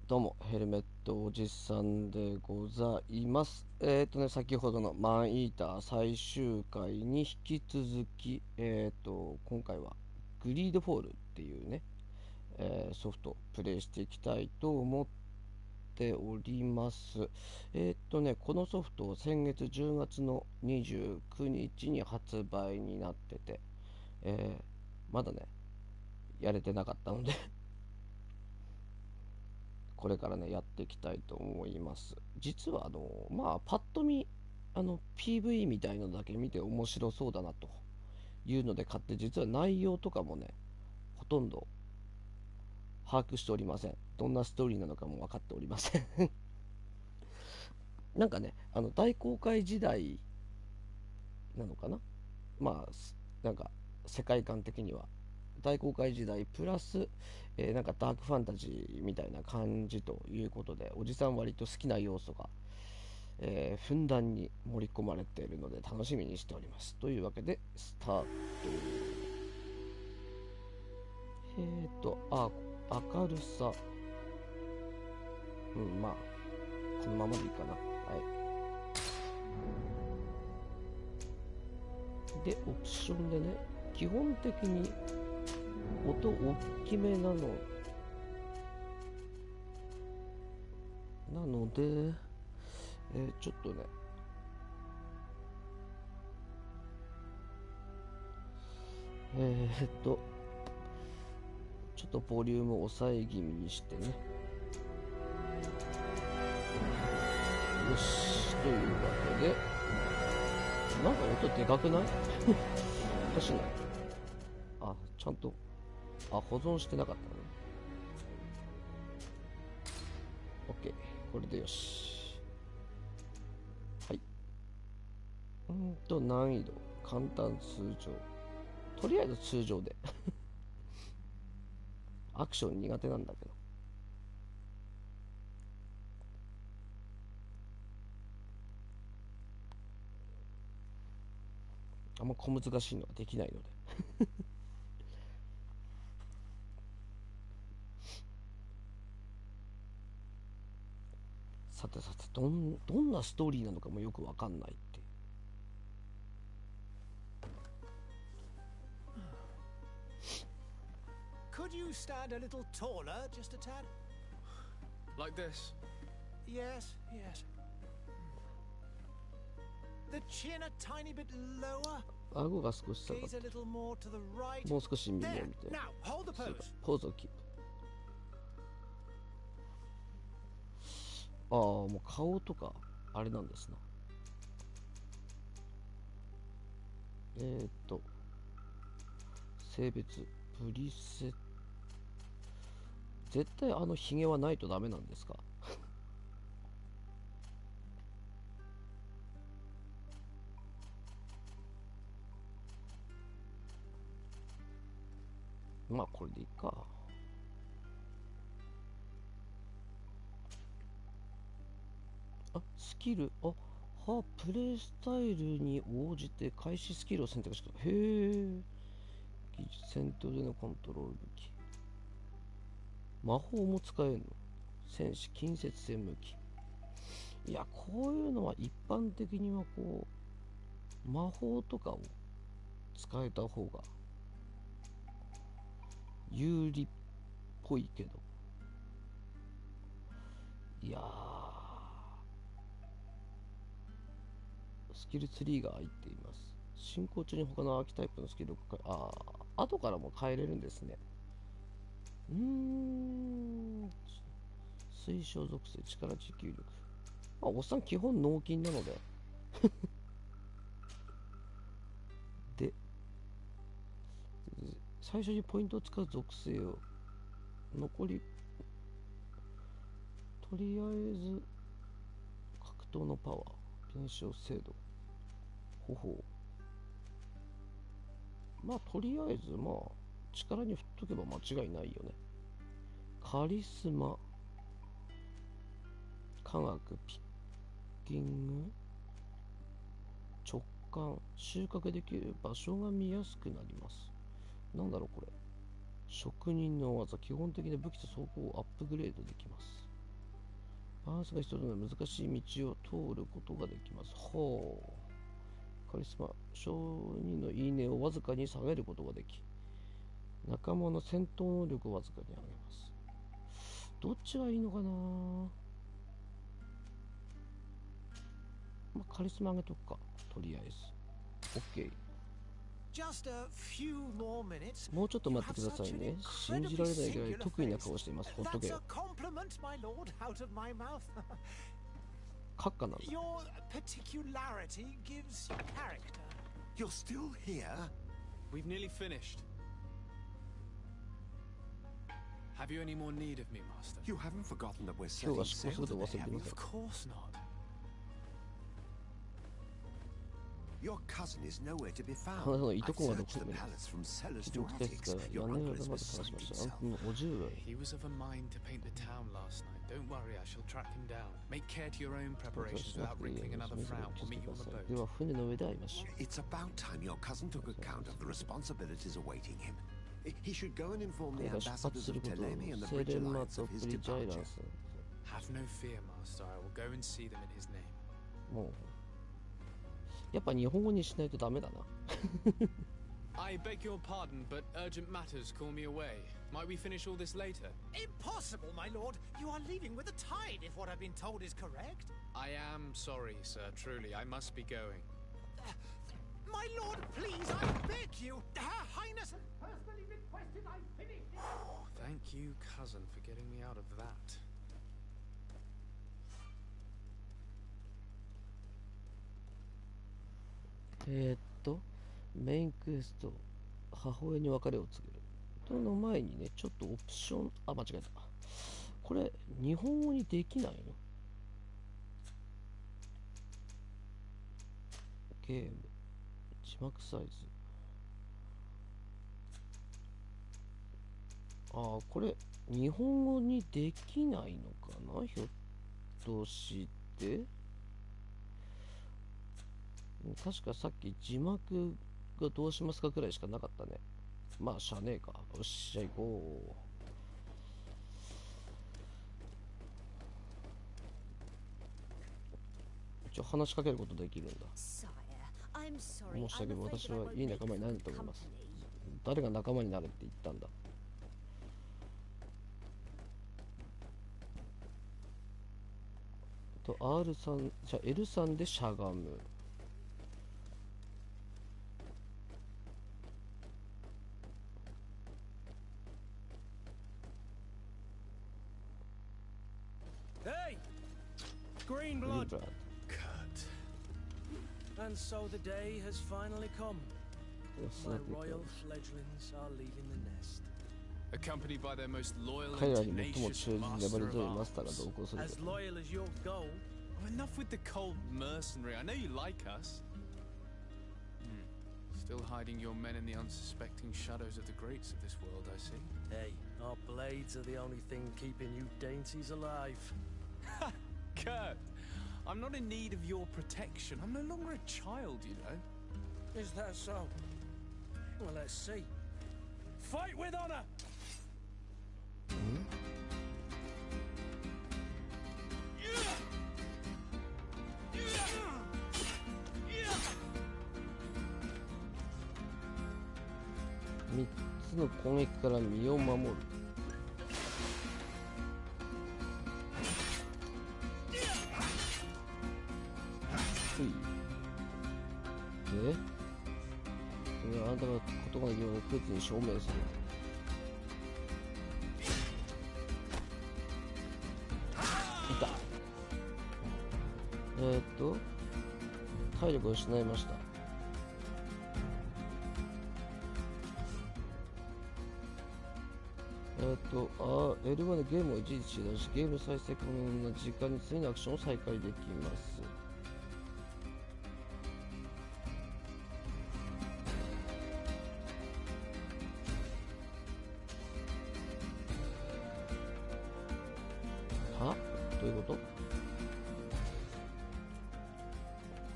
どうも、ヘルメットおじさんでございます。先ほどのマンイーター最終回に引き続き、今回はグリードフォールっていうね、ソフトをプレイしていきたいと思っております。このソフトを先月10月の29日に発売になってて、まだね、やれてなかったのでこれからねやっていきたいと思います。実はパッと見PV みたいのだけ見て面白そうだなというので買って、実は内容とかもねほとんど把握しておりません。どんなストーリーなのかも分かっておりませんなんかね大航海時代なのかな。なんか世界観的には大航海時代プラス、なんかダークファンタジーみたいな感じということで、おじさん割と好きな要素が、ふんだんに盛り込まれているので楽しみにしております。というわけでスタート。明るさ、このままでいいかな。でオプションでね、基本的に音大きめなので、ちょっとねちょっとボリュームを抑え気味にしてね。よし、というわけで、なんか音でかくないおかしいな。ちゃんと保存してなかったのね。 OK、 これでよし。はい。難易度簡単、通常、とりあえず通常でアクション苦手なんだけど。あんま小難しいのはできないのでさてさて、どんなストーリーなのかもよくわかんないって。Could you stand a little taller, just a tad? Like this? Yes, yes. The chin a tiny bit lower. 顎が少し下がっ Gaze て a little more to the right. もう少し右を There. 見て。 Now, hold the そうだ、 pose. ポーズをキープ。もう顔とかあれなんですな。性別プリセ、絶対ヒゲはないとダメなんですかこれでいいか。スキル、プレイスタイルに応じて開始スキルを選択してくる。へえ。技術戦闘でのコントロール武器、魔法も使えるの。戦士近接戦武器。いや、こういうのは一般的にはこう魔法とかを使えた方が有利っぽいけど、いやスキルツリーが入っています。進行中に他のアーキタイプのスキルを後からも変えれるんですね。推奨属性、力持久力。おっさん基本脳筋なのでで、最初にポイントを使う属性を残り、とりあえず格闘のパワー、弁償精度、方法、とりあえず力に振っとけば間違いないよね。カリスマ、科学、ピッキング、直感、収穫できる場所が見やすくなります。なんだろうこれ。職人の技、基本的な武器と装甲をアップグレードできます。バランスが必要な難しい道を通ることができます。ほう。カリスマ、承認のいいねをわずかに下げることができ、仲間の戦闘能力をわずかに上げます。どっちがいいのかな。まあ、カリスマ上げとくか、とりあえず。OK。Just a few more minutes. もうちょっと待ってくださいね。信じられないぐらい得意な顔しています。ほっとけ That's よ。 a compliment, my lord, out of my mouth. 閣下なんだ。 Your particularity gives character. You're still here? We've nearly finished. Have you any more need of me, Master? You haven't forgotten that we're 今日は setting 執行する sail ことを忘れて today, い have ま you? せん。 Of course not. Your cousin is nowhere to be あなた found. のい I've とこがど searched こ the にいる。 palace from cellars 地 to 獄ですか attics. ら、屋 Your 根 uncle 裏 is まで探 beside しました。あ himself. んたのお重は He was of a mind to paint the town last night. Don't worry, I shall track him down. Make care to your own 私 preparations しな without くていいよ wrinkling うに another それぞれ frown. 気 We'll づい meet て you くだ on さ the い。で boat. は船の上で会いましょう。 It's about time your cousin took account of the responsibilities awaiting him. He should go and inform 彼 the が出発 ambassadors す of ることを Telemi and the セ Bridge レンマ Alliance と of ブ his リッジアイラン departure. ス。 Have no fear, Master. I will go and see them in his name. もうやっぱ日本語にしないとダメだな。 I beg your pardon, but urgent matters call me away. Might we finish all this later? Impossible, my lord. You are leaving with the tide, if what I've been told is correct. I am sorry, sir. Truly, I must be going. My lord, please, I beg you. Her Highness has personally requested I finish it. Thank you, cousin, for getting me out of that. メインクエスト、母親に別れを告げる。その前にね、ちょっとオプション、間違えた。これ、日本語にできないの？ゲーム、字幕サイズ。これ、日本語にできないのかな？ひょっとして。確かさっき字幕がどうしますかくらいしかなかったね。まあしゃあねえか。よっしゃ行こう。一応話しかけることできるんだ。申し訳ない。私はいい仲間になると思います。誰が仲間になるって言ったんだ。R3、じゃあ L3 でしゃがむ。Green グリー blood. ンブラッ And so the day has finally come. ド。 My royal fledglings are leaving the nest. Accompanied by their most loyal 彼ら and に最も tenacious 忠実で master 粘り of 強いマスターが arms. 同行する As けど。 loyal as you'll go. Oh, enough with the cold mercenary. I know you like us. Still hiding your men in the unsuspecting shadows of the greats of this world, I see. Hey, our blades are the only thing keeping you dainties alive. Kurt, I'm not in need of your protection. I'm no longer a child, you know. Is that so? Well, let's see. Fight with honor! 3つの攻撃から身を守る。ふい。で、それはあなたがことができるような区別に証明する。いた。体力を失いました。L1 でゲームを一時中断し、ゲーム再生可能な時間に常にアクションを再開できます。は？どういうこと？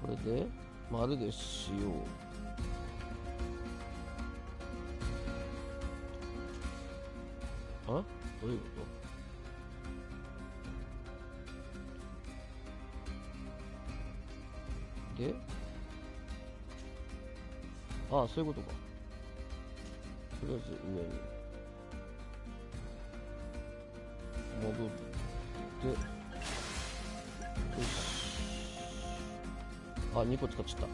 これで丸でしよう。どういうこで、ああ、そういうことか。とりあえず上に戻って、よし。あ、2個使っちゃった。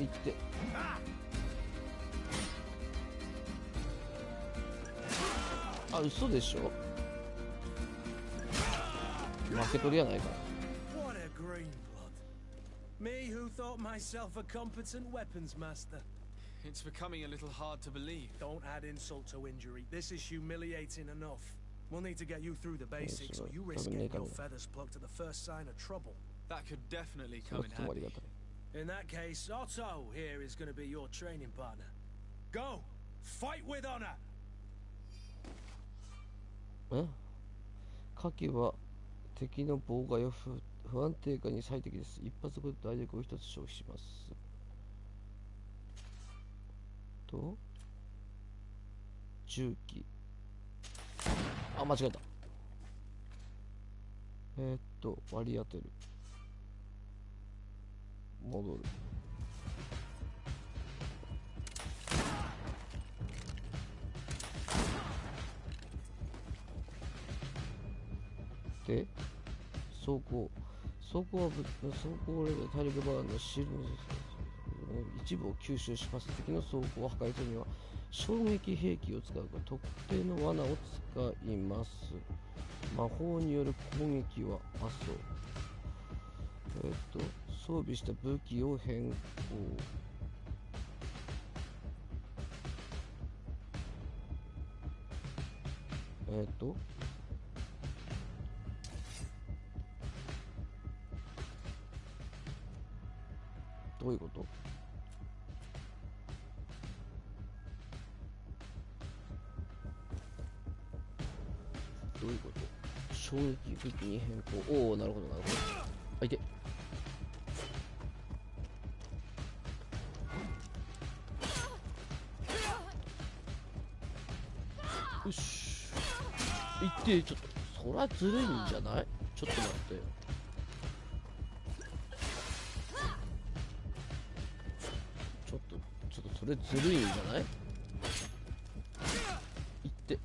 いって。あ、嘘でしょ。負け取りやないから。 What a green blood. Me who thought myself a competent weapons master. It's becoming a little hard to believe. Don't add insult to injury. This is humiliating enough. We'll need to get you through the basics, or you risk getting your feathers plucked at the first sign of trouble. That could definitely come in handy. In that case, Otto here is going to be your training partner. Go! Fight with honor! 火器は敵の妨害を不安定化に最適です。一発ごとで体力を一つ消費します。と重機、あ、間違えた。割り当てる、戻る。で、走行は体力バーのシールの一部を吸収します。敵の装甲を破壊するには衝撃兵器を使うか特定の罠を使います。魔法による攻撃は装備した武器を変更。どういうこと？どういうこと？衝撃武器に変更。おお、なるほどなるほど。あ、いて。よし。いって、ちょっとそらずるいんじゃない？ちょっと待って。ちょっとそれずるいんじゃない？いって。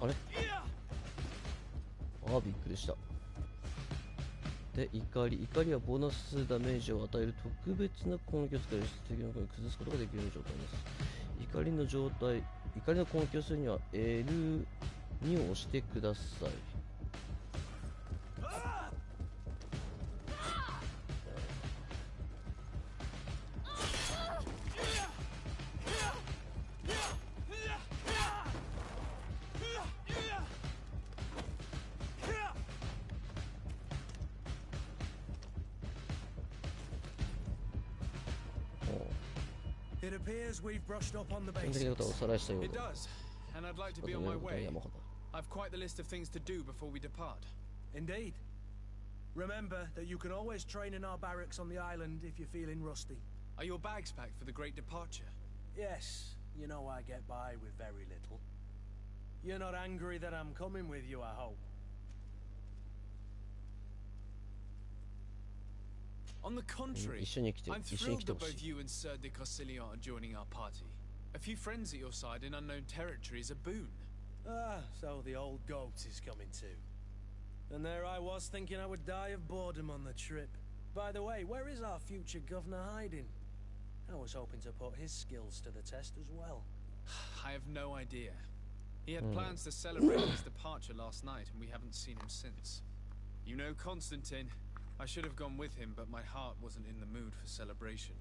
あれ？ああ、びっくりした。で、怒りはボーナスダメージを与える特別な攻撃を使い、敵の攻撃を崩すことができる状態です。怒りの攻撃をするには L2 を押してください。It appears we've brushed up on the 基本的なことはお basics. さらいしたよう It だ。 does, and I'd like to ま be ず on ね、 my ダイ way. ヤモハだ。 I've quite the list of things to do before we depart. Indeed. Remember that you can always train in our barracks on the island if you're feeling rusty. Are your bags packed for the great departure? Yes, you know I get by with very little. You're not angry that I'm coming with you, I hope. On the contrary, 一緒に来て、 I'm 一緒に来 thrilled て that ほし both い。 you and Sir de Corsilion are joining our party. A few friends at your side in unknown territory is a boon. Ah, so the old goat is coming too. And there I was thinking I would die of boredom on the trip. By the way, where is our future governor hiding? I was hoping to put his skills to the test as well. I have no idea. He had plans to celebrate his departure last night, and we haven't seen him since. You know Constantine. I should have gone with him, but my heart wasn't in the mood for celebration.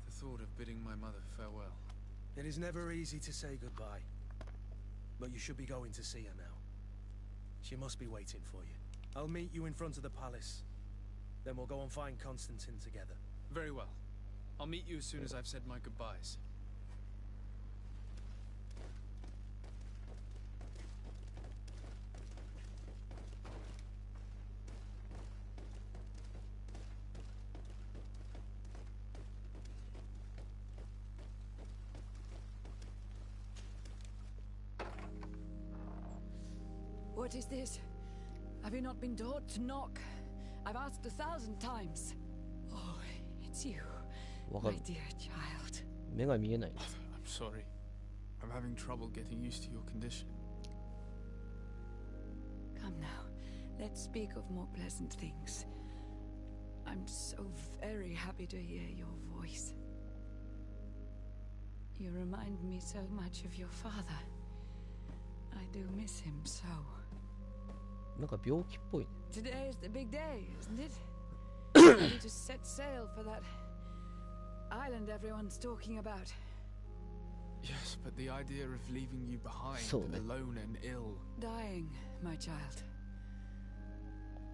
The thought of bidding my mother farewell. It is never easy to say goodbye. But you should be going to see her now. She must be waiting for you. I'll meet you in front of the palace. Then we'll go and find Constantine together. Very well. I'll meet you as soon as I've said my goodbyes. What is this? Have you not been taught to knock? I've asked 1,000 times. Oh, it's you, my dear child. 目が見えない。 I'm sorry. I'm having trouble getting used to your condition. Come now, let's speak of more pleasant things. I'm so very happy to hear your voice. You remind me so much of your father. I do miss him so. なんか病気っぽいね。 Today is the big day, isn't it? Ready to set sail for that island everyone's talking about. Yes, but the idea of leaving you behind, So then. alone and ill. Dying, my child.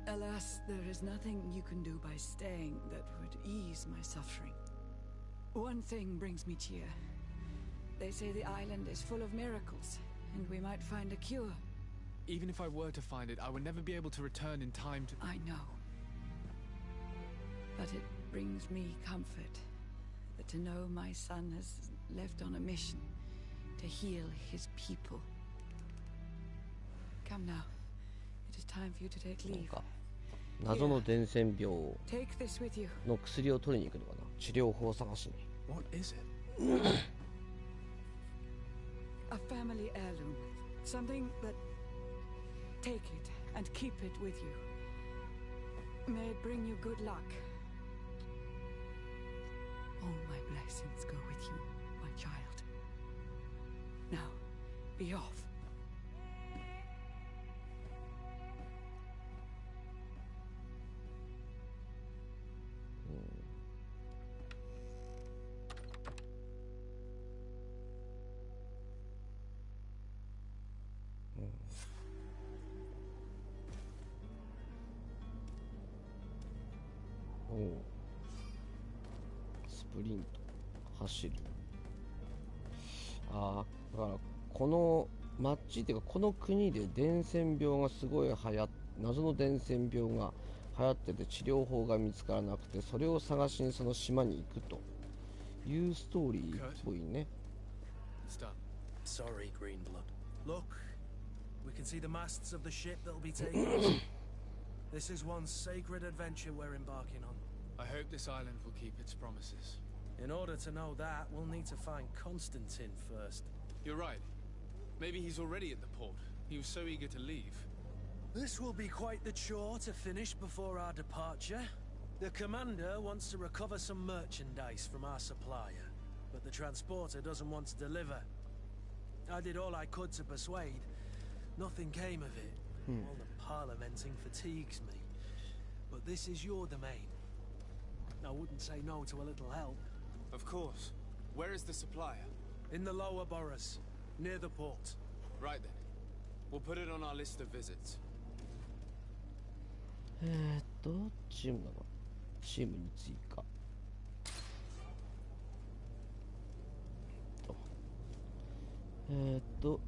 Alas, there is nothing you can do by staying that would ease my suffering. One thing brings me cheer. They say the island is full of miracles, and we might find a cure. Even if I were to find it, I would never be able to return in time to... I know. But it brings me comfort that to know my son has left on a mission to heal his people. Come now. It is time for you to take なん leave. か謎の伝染病 Take this with you. の薬を取りに行くのかな。治療法を探しに。 What is it? A family heirloom. Something that... Take it and keep it with you. May it bring you good luck. All my blessings go with you, my child. Now, be off.スプリント走る。ああ、だからこの町っていうかこの国で伝染病がすごい謎の伝染病が流行ってて治療法が見つからなくて、それを探しにその島に行くというストーリーっぽいね。 It's done. Sorry, Greenblood. Look, we can see the masts of the ship that'll be taking us. This is one sacred adventure we're embarking on. I hope this island will keep its promises. In order to know that, we'll need to find Constantine first. You're right. Maybe he's already at the port. He was so eager to leave. This will be quite the chore to finish before our departure. The commander wants to recover some merchandise from our supplier, but the transporter doesn't want to deliver. I did all I could to persuade. Nothing came of it. All the parliamenting fatigues me. But this is your domain. I wouldn't say no to a little help. Of course. Where is the supplier? In the lower boroughs, near the port. Right then. We'll put it on our list of visits. チームだな。チームに追加。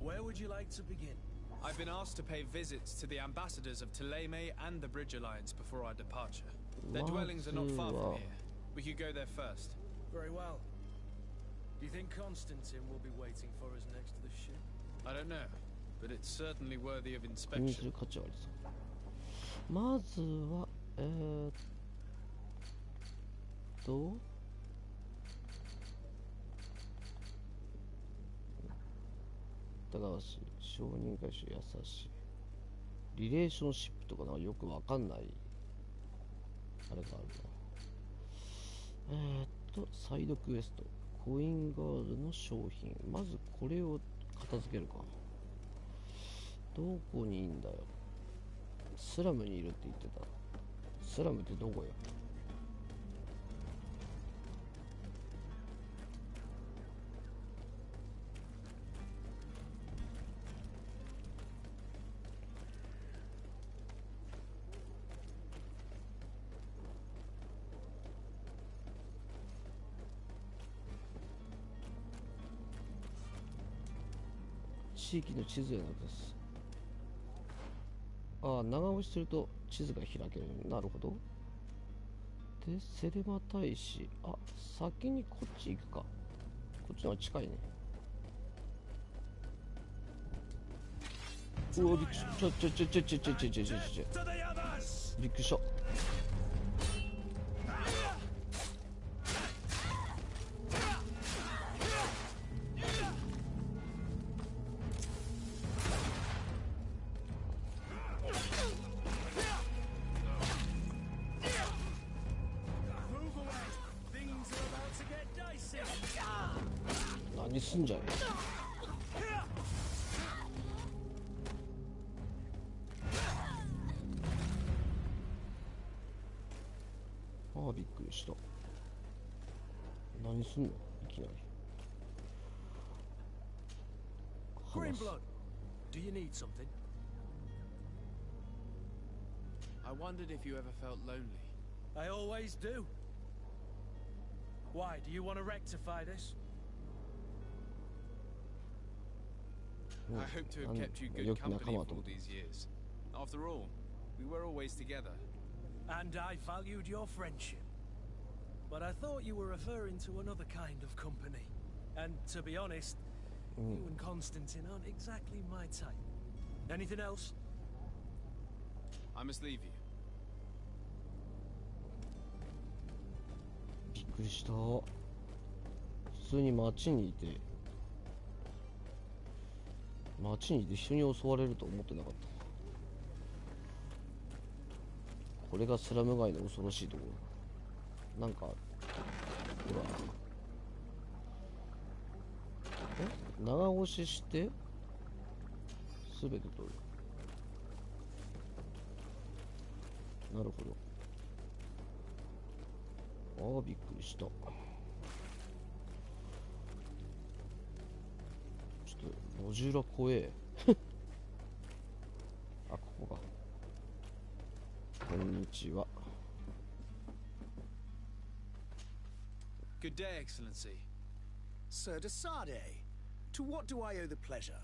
Where would you like to begin? I've been asked to pay visits to the ambassadors of Teleme and the Bridge Alliance before our departure. Their dwellings are not far from here. We could go there first. Very well. Do you think Constantine will be waiting for us next to the ship? I don't know, but it's certainly worthy of 気にす inspection. る価値はありそう。まずは高橋承認回収優しいリレーションシップとかなんかよくわかんないあれがあるな。サイドクエストコインガードの商品、まずこれを片付けるか。どこにいいんだよ。スラムにいるって言ってた。スラムってどこよ。地域の地図へのです。ああ、長押しすると地図が開ける。なるほど。で、セレマ大使。あ、先にこっち行くか。こっちの方が近いね。うわ、びっくりした。びっくりした。何すんじゃい。ああ、びっくりした。何すんの、いきなり。話す。 Greenblood, do you need something? I wondered if you ever felt lonely. I always do. Why, do you want to rectify this? I hope to have kept you good company for all these years. After all, we were always together. And I valued your friendship. But I thought you were referring to another kind of company. And to be honest, you and Constantine aren't exactly my type. Anything else? I must leave you. びっくりした。普通に街にいて人に襲われると思ってなかった。これがスラム街の恐ろしいところ。なんかほら、長押しして全て取る。なるほど。ああ、びっくりした。ちょっと路地裏怖え。あ、ここか。こんにちは。 Good day, Excellency. Sir Desade, to what do I owe the pleasure?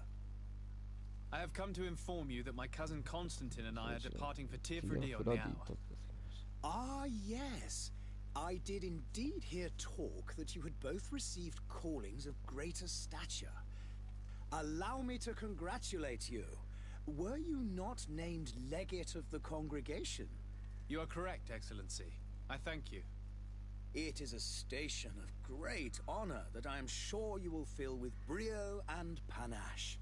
I have come to inform you that my cousin Constantine and I are departing for Tirfredi on the hour. Ah, yes. I did indeed hear talk that you had both received callings of greater stature. Allow me to congratulate you. Were you not named legate of the congregation? You are correct, Excellency. I thank you. It is a station of great honor that I am sure you will fill with brio and panache.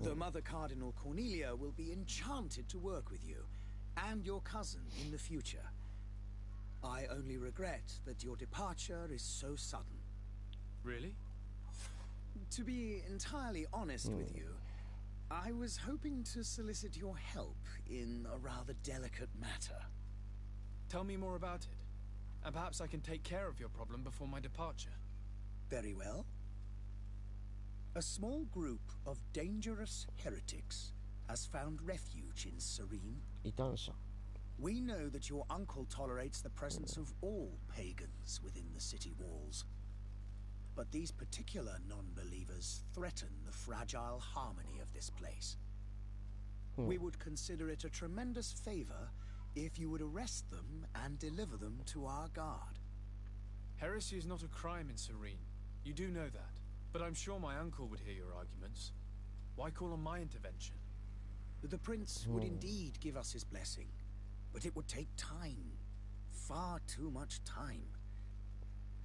The Mother Cardinal Cornelia will be enchanted to work with you, and your cousin in the future. I only regret that your departure is so sudden. Really? To be entirely honest with you, I was hoping to solicit your help in a rather delicate matter. Tell me more about it. And perhaps I can take care of your problem before my departure. Very well. A small group of dangerous heretics has found refuge in Serene. 異端者。 We know that your uncle tolerates the presence of all pagans within the city walls. But these particular non-believers threaten the fragile harmony of this place. We would consider it a tremendous favor if you would arrest them and deliver them to our guard. Heresy is not a crime in Serene. You do know that. But I'm sure my uncle would hear your arguments. Why call on my intervention? The prince would indeed give us his blessing, but it would take time. Far too much time.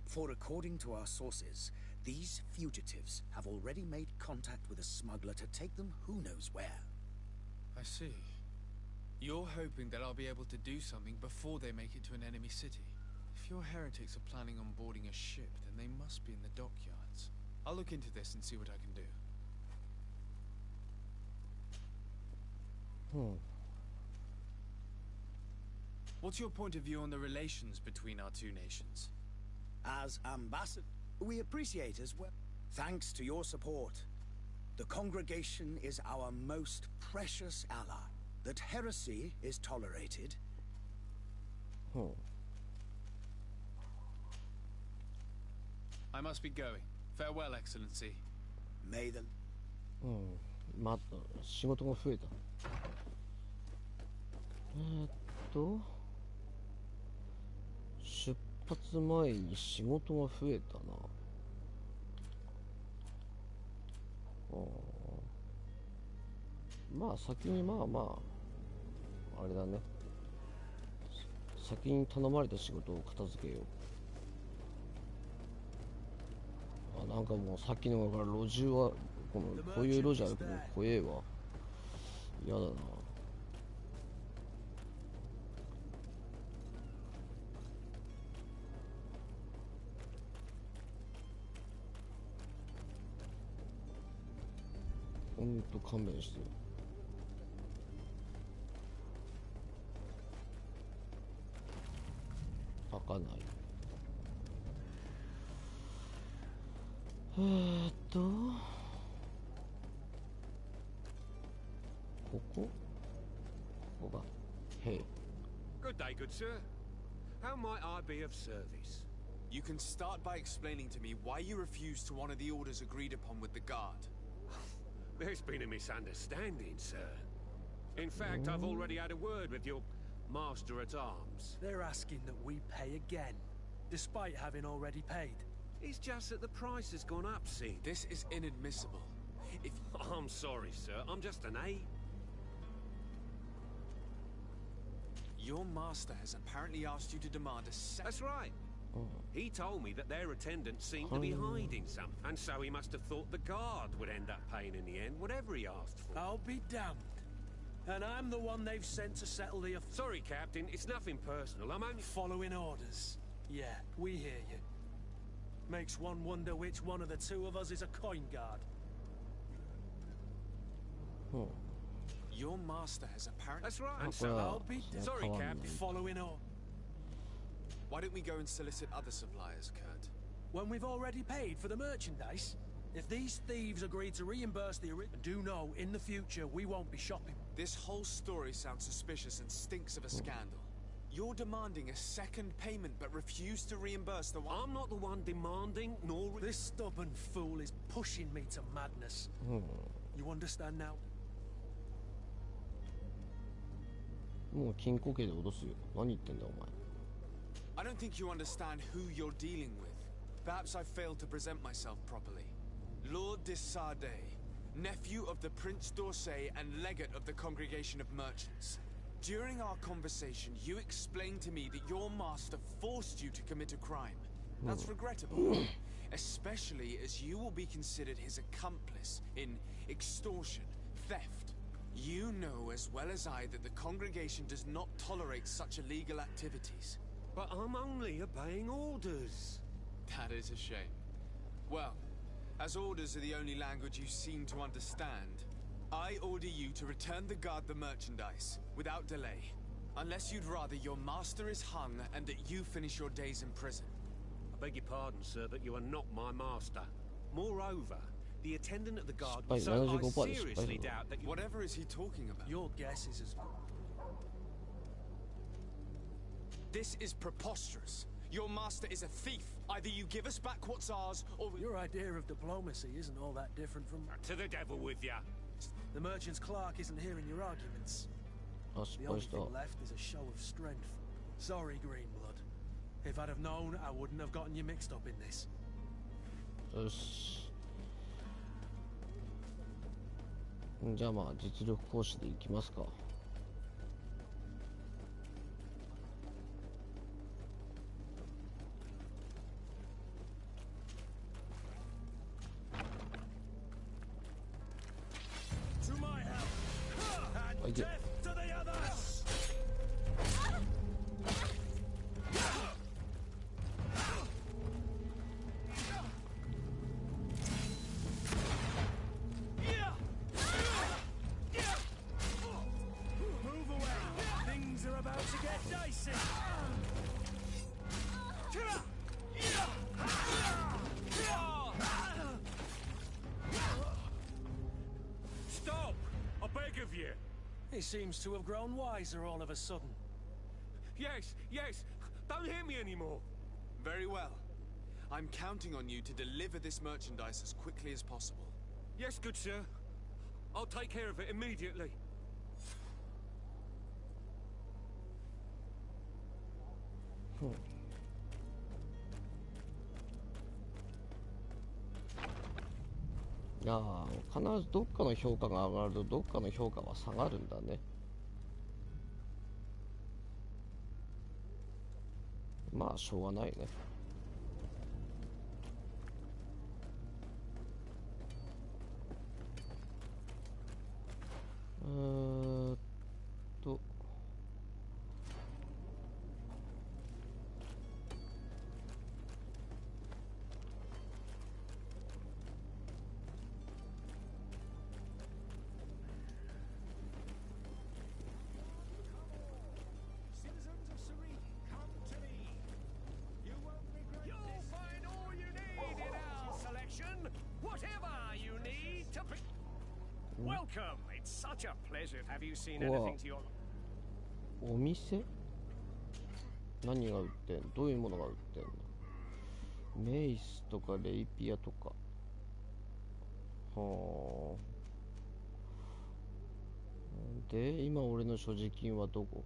For according to our sources, these fugitives have already made contact with a smuggler to take them who knows where. I see. You're hoping that I'll be able to do something before they make it to an enemy city. If your heretics are planning on boarding a ship, then they must be in the dockyards. I'll look into this and see what I can do. What's your point of view on the relations between our two nations? As ambassador, we appreciate as well. Thanks to your support, the congregation is our most precious ally. That heresy is tolerated. I must be going. Farewell, Excellency. May the... また仕事が増えた。出発前に仕事が増えたな。まあ先にまああれだね、先に頼まれた仕事を片付けよう。なんかもうさっきのから路地はこういう路地歩くの怖えわ。嫌だな。ほんと勘弁してよ。開かない。ここがHey. Good day, good sir. How might I be of service? You can start by explaining to me why you refused to honor the orders agreed upon with the guard. There's been a misunderstanding, sir. In fact, I've already had a word with your master-at-arms. They're asking that we pay again, despite having already paid. It's just that the price has gone up, see. This is inadmissible. If I'm sorry, sir. I'm just an aide. Your master has apparently asked you to demand a That's right. He told me that their attendants seemed to be hiding something, and so he must have thought the guard would end up paying in the end, whatever he asked for. I'll be damned. And I'm the one they've sent to settle the... Sorry, Captain. It's nothing personal. I'm only... Following orders. Yeah, we hear you. Makes one wonder which one of the two of us is a coin guard. Your master has apparently... That's right. And so I'll be Sorry, Captain. Following orders. Why don't we go and solicit other suppliers, Kurt? When we've already paid for the merchandise? If these thieves agree to reimburse the original, do know in the future we won't be shopping. This whole story sounds suspicious and stinks of a scandal. You're demanding a second payment but refuse to reimburse the one... I'm not the one demanding, nor... This stubborn fool is pushing me to madness. You understand now? もう金庫系で脅すよ。何言ってんだお前。I don't think you understand who you're dealing with. Perhaps I failed to present myself properly. Lord de Sardet, nephew of the Prince d'Orsay and legate of the Congregation of Merchants. During our conversation, you explained to me that your master forced you to commit a crime. That's regrettable, especially as you will be considered his accomplice in extortion, theft. You know as well as I that the congregation does not tolerate such illegal activities. But I'm only obeying orders. That is a shame. Well, as orders are the only language you seem to understand, I order you to return the guard the merchandise, without delay. Unless you'd rather your master is hung and that you finish your days in prison. I beg your pardon, sir, but you are not my master. Moreover, the attendant at the guard was so I seriously doubt that you... Whatever is he talking about? Your guess is as good. This is preposterous. Your master is a thief. Either you give us back what's ours, or... Your idea of diplomacy isn't all that different from... To the devil with ya. The merchant's clerk isn't hearing your arguments. The only thing left is a show of strength. Sorry, Greenblood. If I'd have known, I wouldn't have gotten you mixed up in this. よし。じゃあまあ実力行使でいきますか。He seems to have grown wiser all of a sudden. Yes, yes. Don't hit me anymore. Very well. I'm counting on you to deliver this merchandise as quickly as possible. Yes, good sir. I'll take care of it immediately. いやー、必ずどっかの評価が上がるとどっかの評価は下がるんだね。まあしょうがないね。とWelcome. It's such a pleasure. Have you seen anything to your... お店？何が売ってんの？どういうものが売ってんの？メイスとかレイピアとか。はあ。で、今俺の所持金はどこ？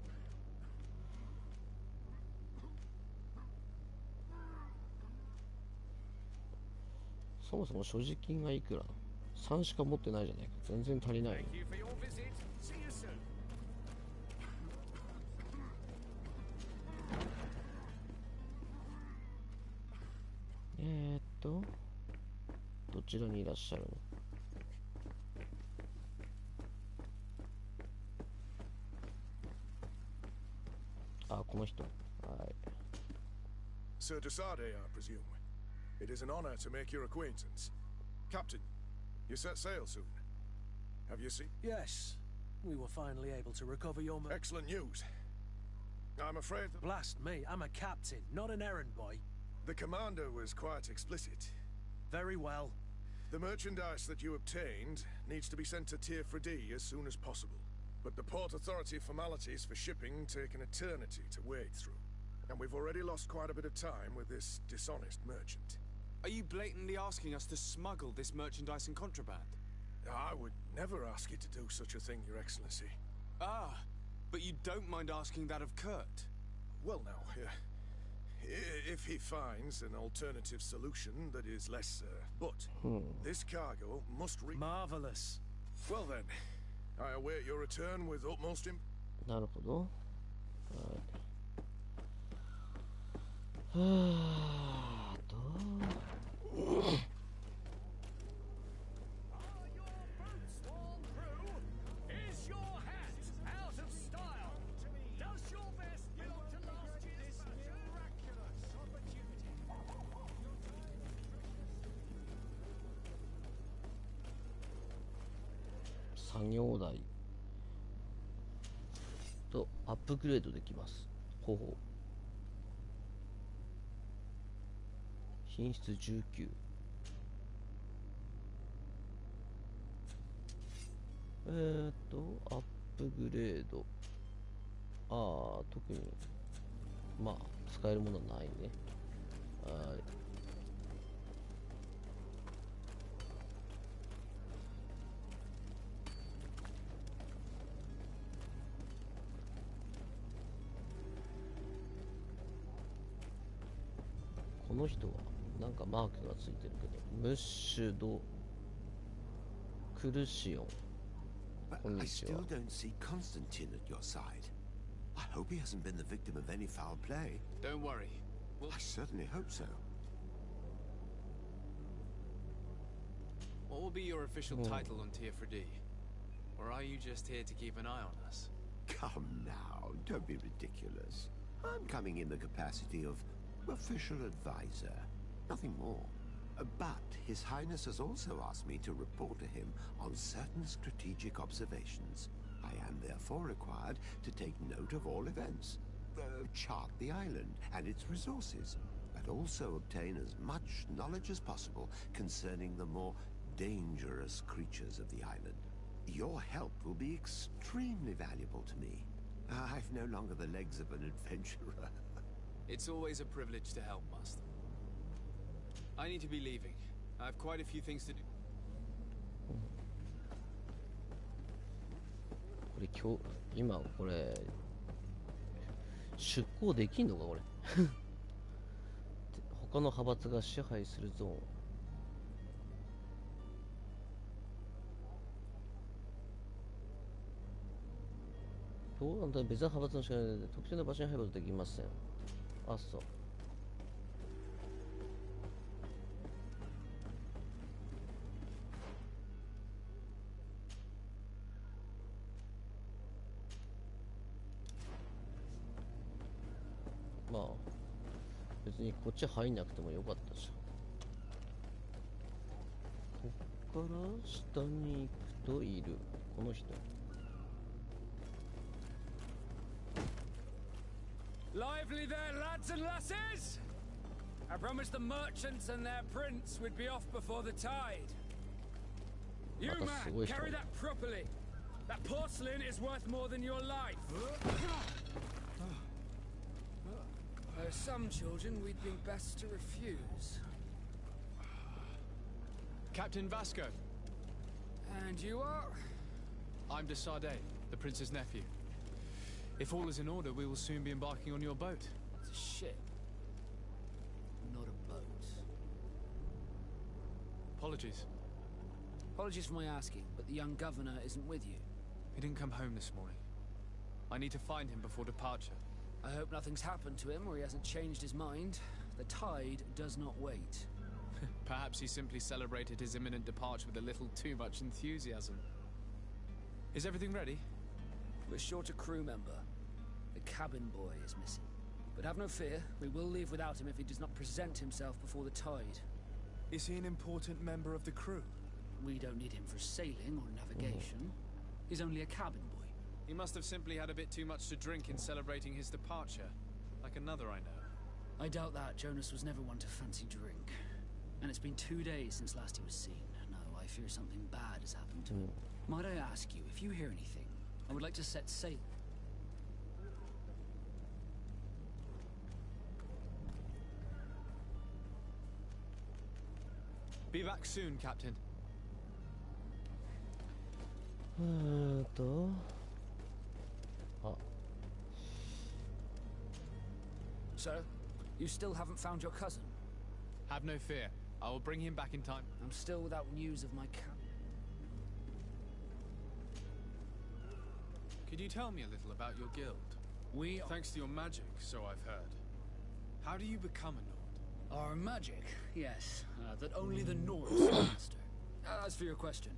そもそも所持金がいくら？3しか持ってないじゃないか。全然足りないよ。どちらにいらっしゃるの？あ、この人。はい。Sir Desade, I presume. It is an honor to make your acquaintance. Captain, you set sail soon. Have you seen? Yes. We were finally able to recover your... Excellent news. I'm afraid that... Blast me, I'm a captain, not an errand boy. The commander was quite explicit. Very well. The merchandise that you obtained needs to be sent to Tier 4D as soon as possible. But the Port Authority formalities for shipping take an eternity to wade through. And we've already lost quite a bit of time with this dishonest merchant. Are you blatantly asking us to smuggle this merchandise and contraband? I would never ask you to do such a thing, Your Excellency. Ah, but you don't mind asking that of Kurt? Well, now, if he finds an alternative solution that is less, but this cargo must Marvelous. Well then, I await your return with utmostなるほど。はあと。作業台とアップグレードできます。方法。品質19。アップグレード。特にまあ使えるものはないね。はい。この人はなんかマークがついてるけど、ムッシュドクルシオン。こんにちは。 I still don't see Constantine at your side. I hope he hasn't been the victim of any foul play. Don't worry. I certainly hope so. What will be your official title on Tier 4D? Or are you just here to keep an eye on us? Come now, don't be ridiculous. I'm coming in the capacity of official advisor, nothing more. But His Highness has also asked me to report to him on certain strategic observations. I am therefore required to take note of all events, chart the island and its resources, but also obtain as much knowledge as possible concerning the more dangerous creatures of the island. Your help will be extremely valuable to me. I've no longer the legs of an adventurer. It's always a privilege to help, Master. I need to be leaving. I have quite a few things to do. 今日今これ出航できんのかこれ他の派閥が支配するゾーン。どうなんだ、別の派閥の支配で特定の場所に入ることできません。あ、そう。まあ別にこっち入んなくてもよかったし、こっから下に行くといるこの人。Lively there, lads and lasses! I promised the merchants and their prince we'd be off before the tide. You man, carry that properly. That porcelain is worth more than your life. There are some children we'd be best to refuse. Captain Vasco. And you are? I'm de Sardet, the prince's nephew. If all is in order, we will soon be embarking on your boat. It's a ship, not a boat. Apologies. Apologies for my asking, but the young governor isn't with you. He didn't come home this morning. I need to find him before departure. I hope nothing's happened to him or he hasn't changed his mind. The tide does not wait. Perhaps he simply celebrated his imminent departure with a little too much enthusiasm. Is everything ready? We're short a crew member. The cabin boy is missing. But have no fear, we will leave without him if he does not present himself before the tide. Is he an important member of the crew? We don't need him for sailing or navigation. He's only a cabin boy. He must have simply had a bit too much to drink in celebrating his departure, like another I know. I doubt that. Jonas was never one to fancy drink. And it's been 2 days since last he was seen. No, I fear something bad has happened to him. Might I ask you, if you hear anything, I would like to set sail. Be back soon, Captain. Sir, you still haven't found your cousin? Have no fear. I will bring him back in time. I'm still without news of my cap. Could you tell me a little about your guild? We are... Thanks to your magic, so I've heard. How do you become a Nord? Our magic? Yes, that only the Nords master. As for your question,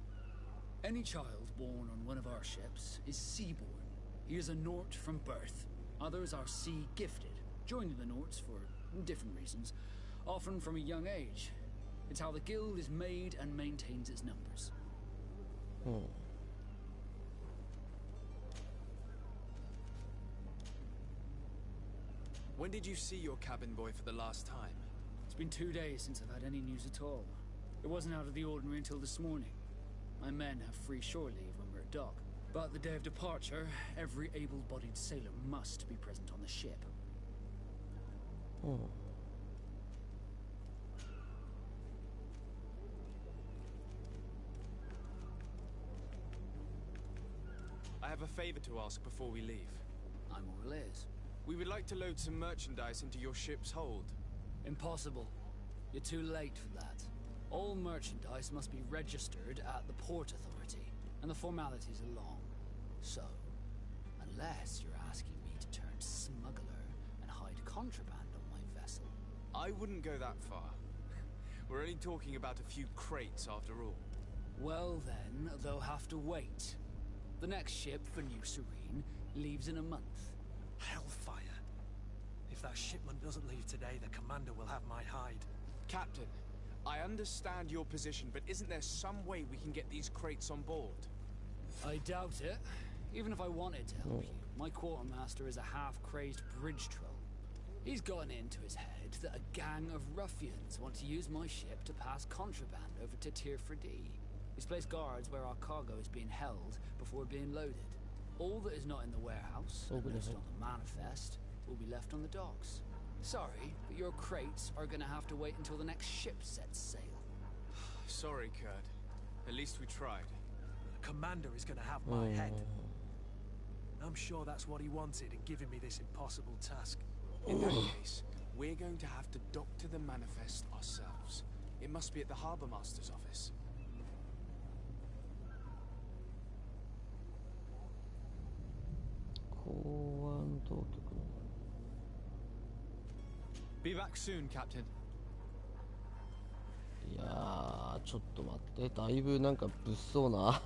any child born on one of our ships is seaborn. He is a Nord from birth. Others are sea-gifted, joining the Nords for different reasons, often from a young age. It's how the guild is made and maintains its numbers. When did you see your cabin boy for the last time? It's been 2 days since I've had any news at all. It wasn't out of the ordinary until this morning. My men have free shore leave when we're at dock. But the day of departure, every able-bodied sailor must be present on the ship. I have a favor to ask before we leave. I'm all ears. We would like to load some merchandise into your ship's hold. Impossible. You're too late for that. All merchandise must be registered at the Port Authority, and the formalities are long. So, unless you're asking me to turn smuggler and hide contraband on my vessel... I wouldn't go that far. We're only talking about a few crates after all. Well then, they'll have to wait. The next ship for New Serene leaves in a month. Hellfire. If that shipment doesn't leave today, the commander will have my hide. Captain, I understand your position, but isn't there some way we can get these crates on board? I doubt it. Even if I wanted to help you, my quartermaster is a half-crazed bridge troll. He's gotten into his head that a gang of ruffians want to use my ship to pass contraband over to Tier 4D. He's placed guards where our cargo is being held before being loaded. All that is not in the warehouse, and listed on the manifest, will be left on the docks. Sorry, but your crates are gonna have to wait until the next ship sets sail. Sorry, Kurt. At least we tried. The commander is gonna have my head. I'm sure that's what he wanted in giving me this impossible task. In that case, we're going to have to doctor the manifest ourselves. It must be at the Harbour Master's office. Be back soon, Captain. いやー、ちょっと待って、だいぶなんか物騒な。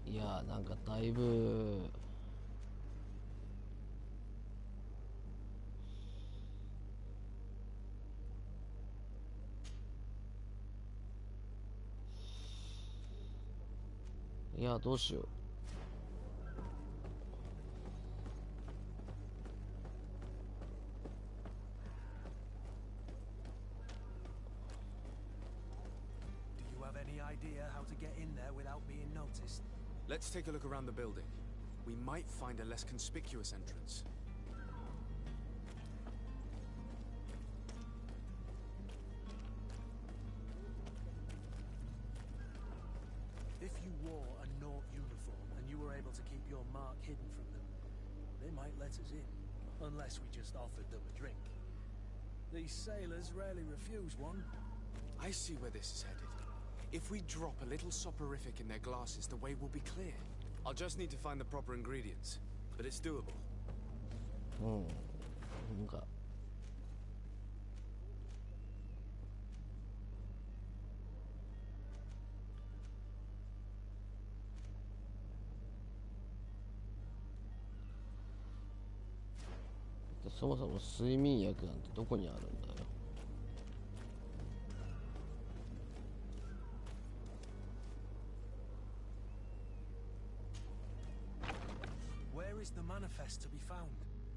いやー、なんかだいぶいや、どうしよう。Do you have any idea how to get in there without being noticed? Let's take a look around the building. We might find a less conspicuous entrance. If you wore a Naught uniform and you were able to keep your mark hidden from them, they might let us in, unless we just offered them a drink. These sailors rarely refuse one. I see where this is headed. If we drop a little soporific in their glasses, the way will be clear. I'll just need to find the proper ingredients, but it's doable. なんかそもそも睡眠薬なんてどこにあるんだよ。Where is the manifest to be found?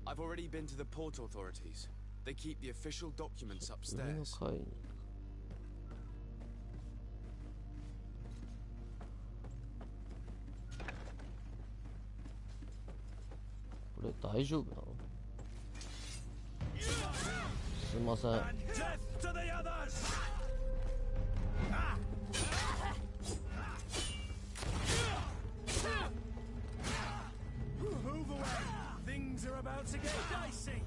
I've already been to the port authorities. They keep the official documents 上の upstairs. 階に。これ大丈夫なの？すいません。 And death to the others! Move away! Things are about to get dicey!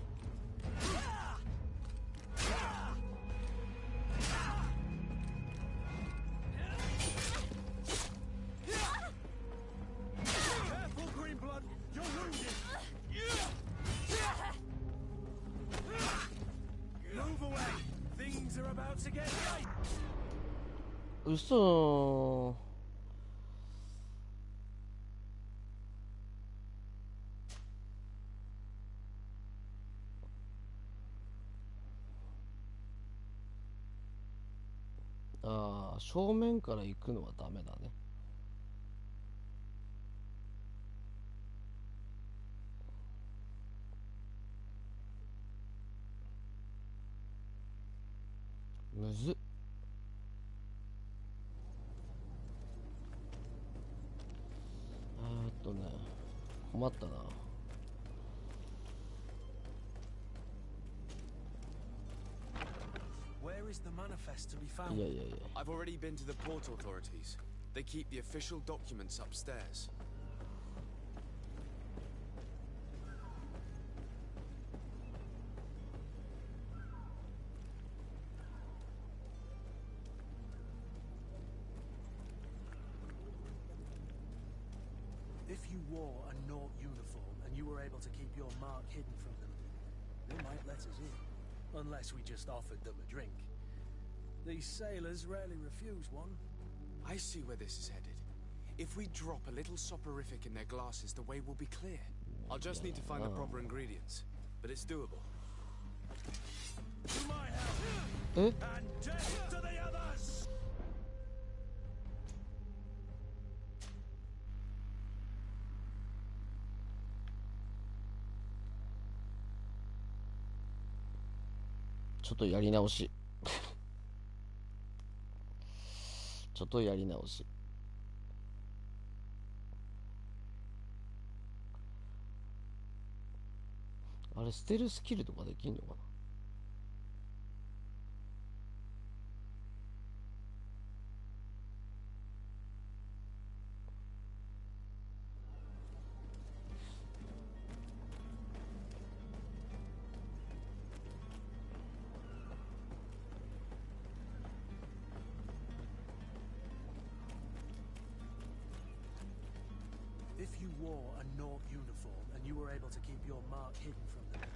うそー。ああ、正面から行くのはダメだね。むずっ。困ったな。Where is the manifest to be found? いやいやいや。 I've already been to the port authorities. They keep the official documents upstairs. If you wore a Naught uniform and you were able to keep your mark hidden from them, they might let us in, unless we just offered them a drink. These sailors rarely refuse one. I see where this is headed. If we drop a little soporific in their glasses, the way will be clear. I'll just need to find the proper ingredients, but it's doable. To my help! え？ And death to the others! ちょっとやり直し。ちょっとやり直し。あれ、ステルスキルとかできんのかな。If you wore a Nork uniform and you were able to keep your mark hidden from them,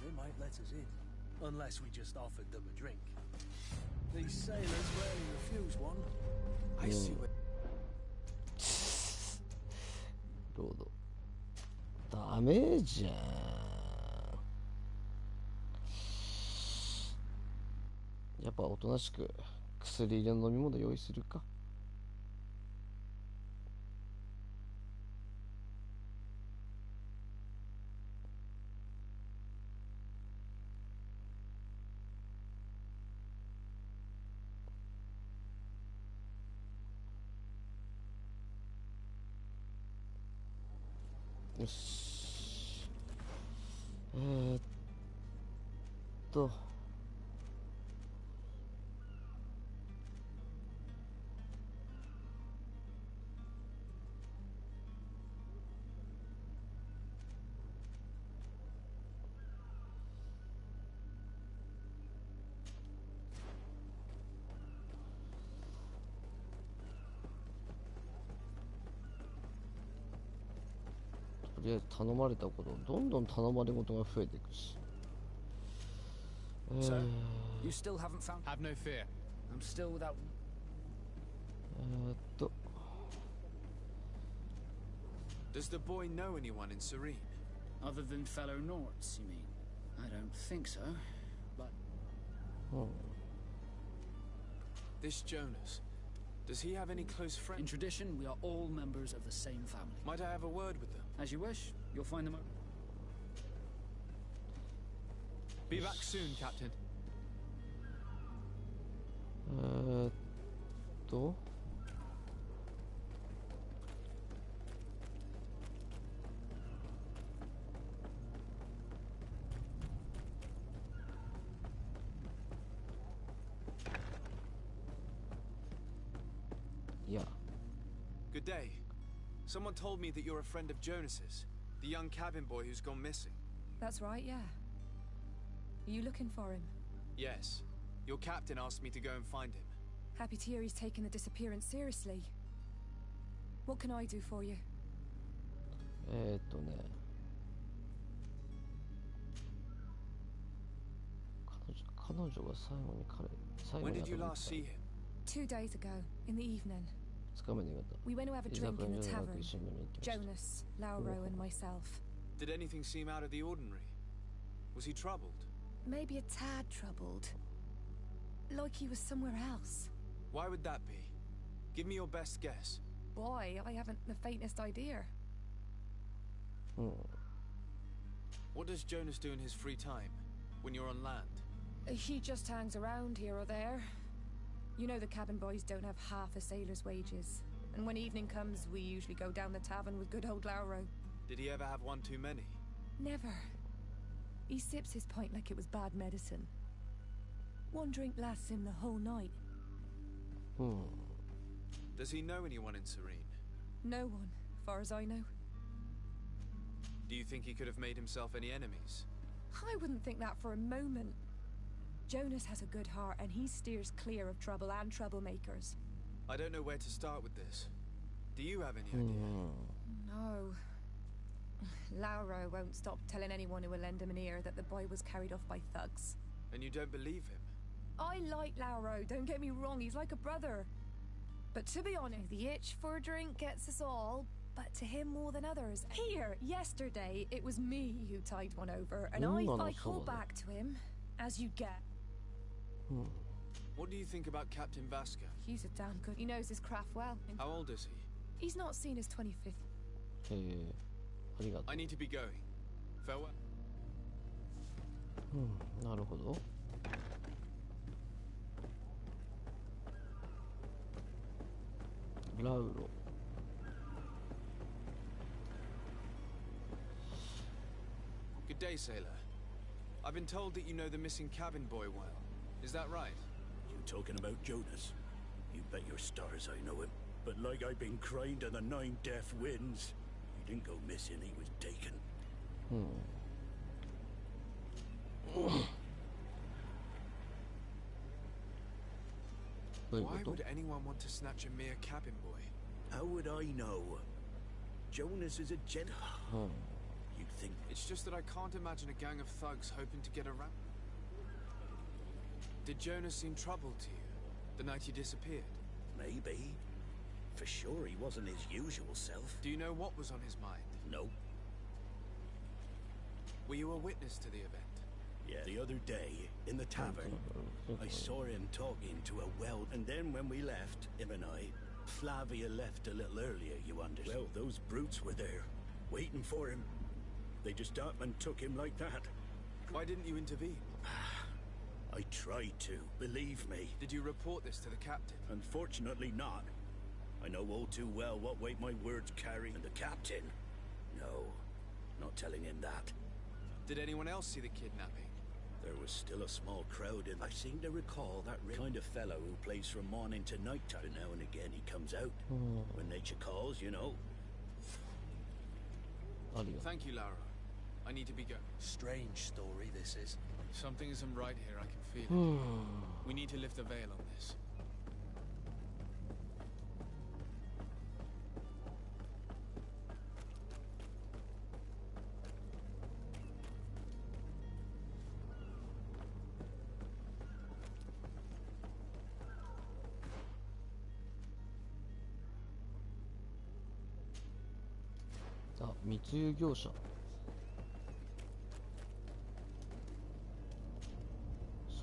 they might let us in. Unless we just offered them a drink. These sailors rarely refuse one. I see what. ロード。ダメじゃん。やっぱおとなしく薬入りの飲み物用意するか。よし。とりあえず頼まれたことどんどん頼まれ事が増えていくし。So, you still haven't found. Have no fear. I'm still without. と Does the boy know anyone in Serene? Other than fellow Norts, you mean? I don't think so, but. This Jonas. Does he have any close In friends? tradition, we are all members of the same family. Might I have a word with them? As you wish, you'll find them. Be back soon, Captain. といや Good day. Someone told me that you're a friend of Jonas's, the young cabin boy who's gone missing. That's right, yeah. Are you looking for him? Yes. Your captain asked me to go and find him. Happy to hear he's taken the disappearance seriously. What can I do for you? ね彼女が最後に When に did you 会った last see him? 2 days ago, in the evening. 2日目に会った We went to have a 居酒 drink 屋 in the じゃなく tavern. 一緒に飲みに行きました Jonas, Lauro, and myself. Did anything seem out of the ordinary? Was he troubled? Maybe a tad troubled. Like he was somewhere else. Why would that be? Give me your best guess. Boy, I haven't the faintest idea. What does Jonas do in his free time? When you're on land? He just hangs around here or there. You know the cabin boys don't have half a sailor's wages. And when evening comes, we usually go down the tavern with good old Lauro. Did he ever have one too many? Never. He sips his pint like it was bad medicine. One drink lasts him the whole night. Does he know anyone in Serene? No one, far as I know. Do you think he could have made himself any enemies? I wouldn't think that for a moment. Jonas has a good heart and he steers clear of trouble and troublemakers. I don't know where to start with this. Do you have any idea? No. Lauro won't stop telling anyone who will lend him an ear that the boy was carried off by thugs. And you don't believe him? I like Lauro, don't get me wrong, he's like a brother. But to be honest, the itch for a drink gets us all, but to him more than others. Here, yesterday, it was me who tied one over, and I called back to him, as you get. What do you think about Captain Vasca? He's a damn good. He knows his craft well. How old is he? He's not seen his 25th. ありがと I need to be going. Farewell. うなるほどラウロ Good day, sailor. I've been told that you know the missing cabin boy well. Is that right? You talking about Jonas? You bet your stars I know him. But like I've been crying to the 9 deaf winds, he didn't go missing, he was taken. Why would anyone want to snatch a mere cabin boy? How would I know? Jonas is a gentleman. You think... It's just that I can't imagine a gang of thugs hoping to get around. Did Jonas seem troubled to you the night he disappeared? Maybe. For sure he wasn't his usual self. Do you know what was on his mind? No. Were you a witness to the event? Yeah, the other day, in the tavern, I saw him talking to a well, and then when we left, him and I, Flavia left a little earlier, you understand. Well, those brutes were there, waiting for him. They just up and took him like that. Why didn't you intervene? I tried to, believe me. Did you report this to the captain? Unfortunately not. I know all too well what weight my words carry, and the captain? No, not telling him that. Did anyone else see the kidnapping? There was still a small crowd, and I seem to recall that kind of fellow who plays from morning to night time. Now and again he comes out. When nature calls, you know. Thank you, Lara. I need to be going. Strange story this is. Something isn't right here, I can feel it. We need to lift the veil on this.あ、密輸業者。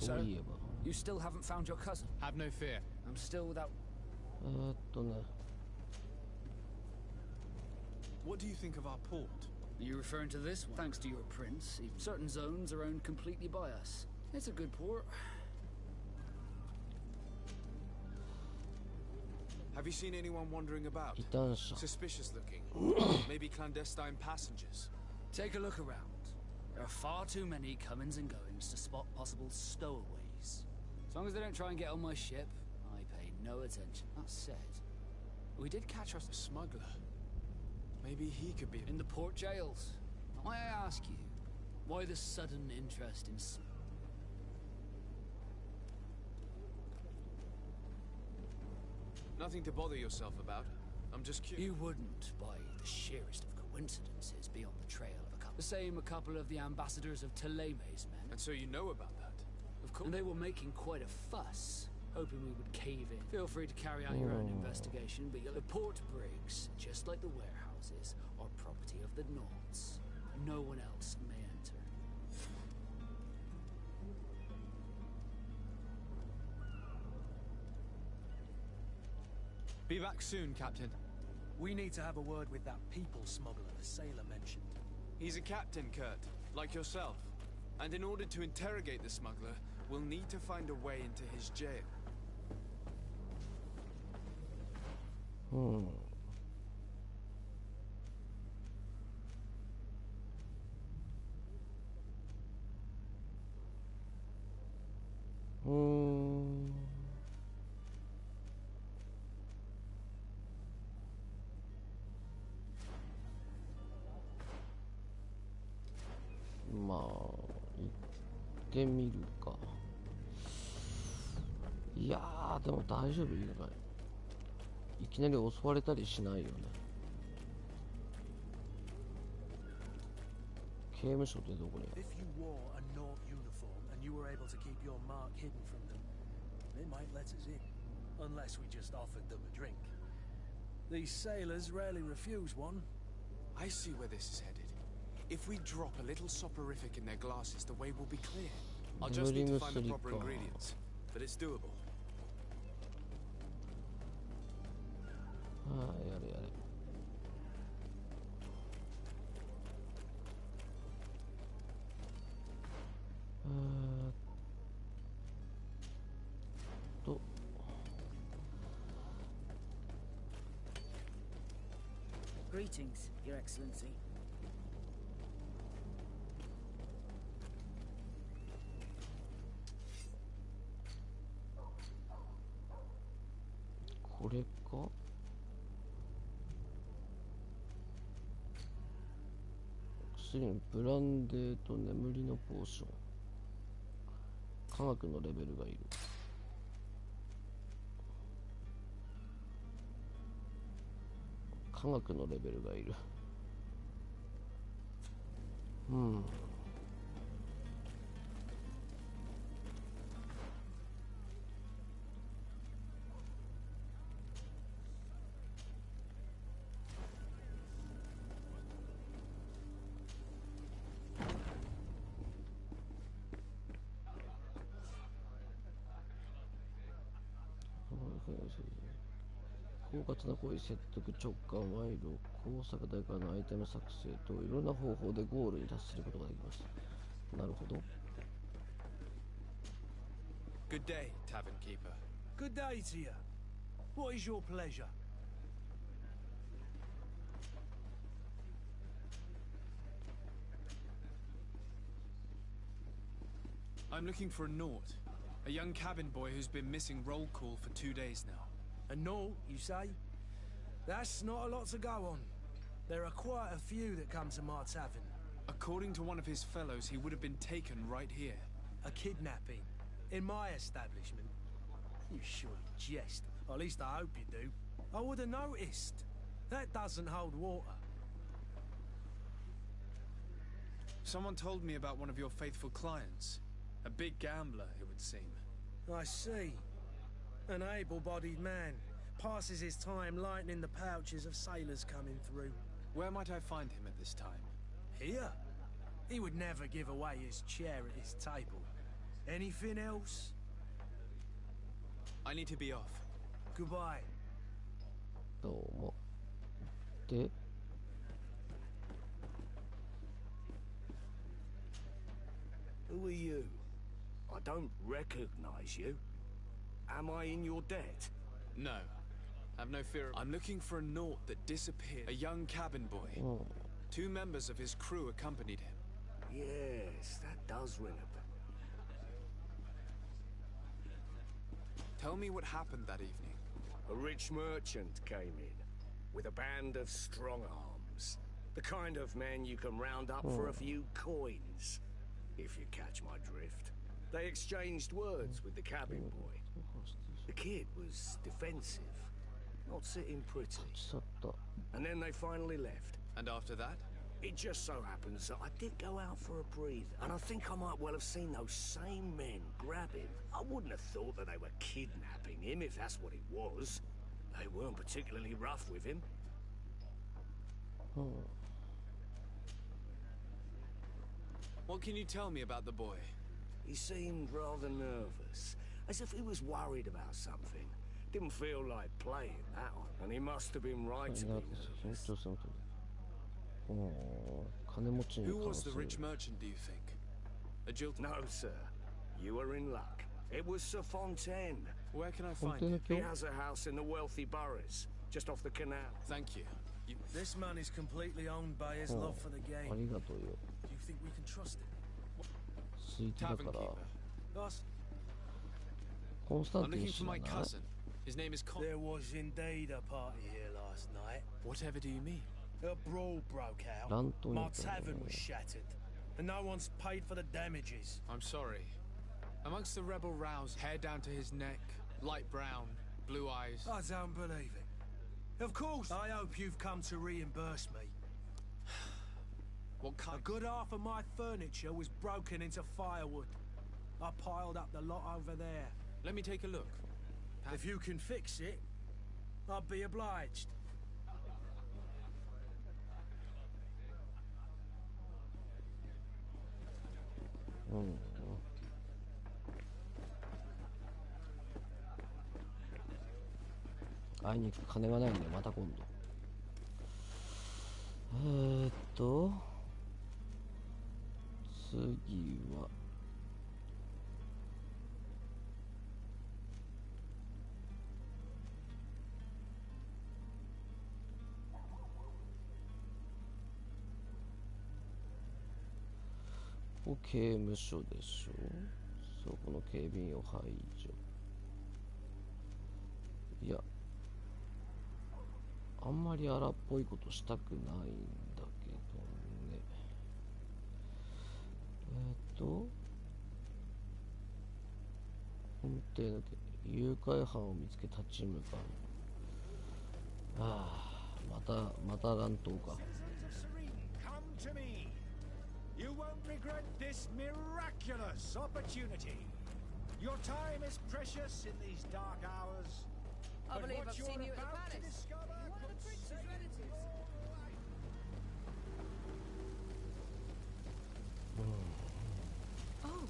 そういえば。You still haven't found your cousin? Have no fear. I'm still without...ね。What do you think of our port? Are you referring to this one? Thanks to your prince, certain zones are owned completely by us. It's a good port. Have you seen anyone wandering about? Suspicious looking. Maybe clandestine passengers. Take a look around. There are far too many comings and goings to spot possible stowaways. As long as they don't try and get on my ship, I pay no attention. That said, we did catch us a smuggler. Maybe he could be in the port jails. May I ask you, why the sudden interest in... Nothing to bother yourself about. I'm just curious. You wouldn't, by the sheerest of coincidences, be on the trail of a couple. The same a couple of the ambassadors of Teleme's men. And so you know about that? Of course. And they were making quite a fuss, hoping we would cave in. Feel free to carry out your own investigation, but the port brigs, just like the warehouses, are property of the Nords. No one else may enter. Be back soon, Captain. We need to have a word with that people smuggler the sailor mentioned. He's a captain, Kurt, like yourself. And in order to interrogate the smuggler, we'll need to find a way into his jail.まあ行ってみるか。いやーでも大丈夫いいのかい。いきなり襲われたりしないよね。刑務所ってどこにある？ If you wore a Nort uniform and you were able to keep your mark hidden from them, they might let us in, unless we just offered them a drink. These sailors rarely refuse one. I see where this is headed. If we drop a little soporific in their glasses, the way will be clear. I'll just need to find the proper ingredients, but it's doable. ああ、やれやれ。Greetings, Your Excellency. 薬のブランデーと眠りのポーション。科学のレベルがいる。科学のレベルがいる。うん。狡猾な声、説得、直感、賄賂、工作台からのアイテム作成といろんな方法でゴールに達することができます。なるほど。Good day, tavern keeper. Good day to you. What is your pleasure? I'm looking for a Naut, a young cabin boy who's been missing roll call for 2 days now. A Naut, you say? That's not a lot to go on. There are quite a few that come to my tavern. According to one of his fellows, he would have been taken right here. A kidnapping? In my establishment? You surely jest. At least I hope you do. I would have noticed. That doesn't hold water. Someone told me about one of your faithful clients. A big gambler, it would seem. I see. An able-bodied man. Passes his time lightening the pouches of sailors coming through. Where might I find him at this time? Here? He would never give away his chair at his table. Anything else? I need to be off. Goodbye. どうも。で、Who are you? I don't recognize you. Am I in your debt? No. Have no fear. I'm looking for a Naut that disappeared. A young cabin boy. 2 members of his crew accompanied him. Yes, that does ring a bell. Tell me what happened that evening. A rich merchant came in with a band of strong arms. The kind of men you can round up for a few coins, if you catch my drift. They exchanged words with the cabin boy. The kid was defensive, not sitting pretty. And then they finally left. And after that? It just so happens that I did go out for a breather, and I think I might well have seen those same men grab him. I wouldn't have thought that they were kidnapping him, if that's what it was. They weren't particularly rough with him. What can you tell me about the boy? He seemed rather nervous, as if he was worried about something. Didn't feel like playing that one, and he must have been right to be nervous. Who was the rich merchant, do you think? A jilt? No, sir. You were in luck. It was Sir Fontaine. Where can I find him? He has a house in the wealthy boroughs, just off the canal. Thank you. This man is completely owned by his love for the game. ありがとうよ。 Do you think we can trust him? 空いてだから。 Boss? コンスタン I'm ティン looking 氏 for じゃ my ない？ cousin. His name is Con. There was indeed a party here last night. Whatever do you mean? A brawl broke out. Lanto My no tavern was shattered, and no one's paid for the damages. I'm sorry. Amongst the rebel rouse, hair down to his neck, light brown, blue eyes. I don't believe it. Of course. I hope you've come to reimburse me. What kind? A good half of my furniture was broken into firewood. I piled up the lot over there. Let me take a look. If you can fix it, I'd be obliged. Mm. 会いに行く金がないんでまた今度。次はここ刑務所でしょ。そこの警備員を排除。いやあんまり荒っぽいことしたくないんだけどね。本邸の誘拐犯を見つけ立ち向かう。ああ、また乱闘か。Citizens of Serene, come to me. You won't regret this miraculous opportunity. Your time is precious in these dark hours. I But believe what I've you're seen you at the about to palace. discover You're one of the could prince's save relatives. your life. Oh,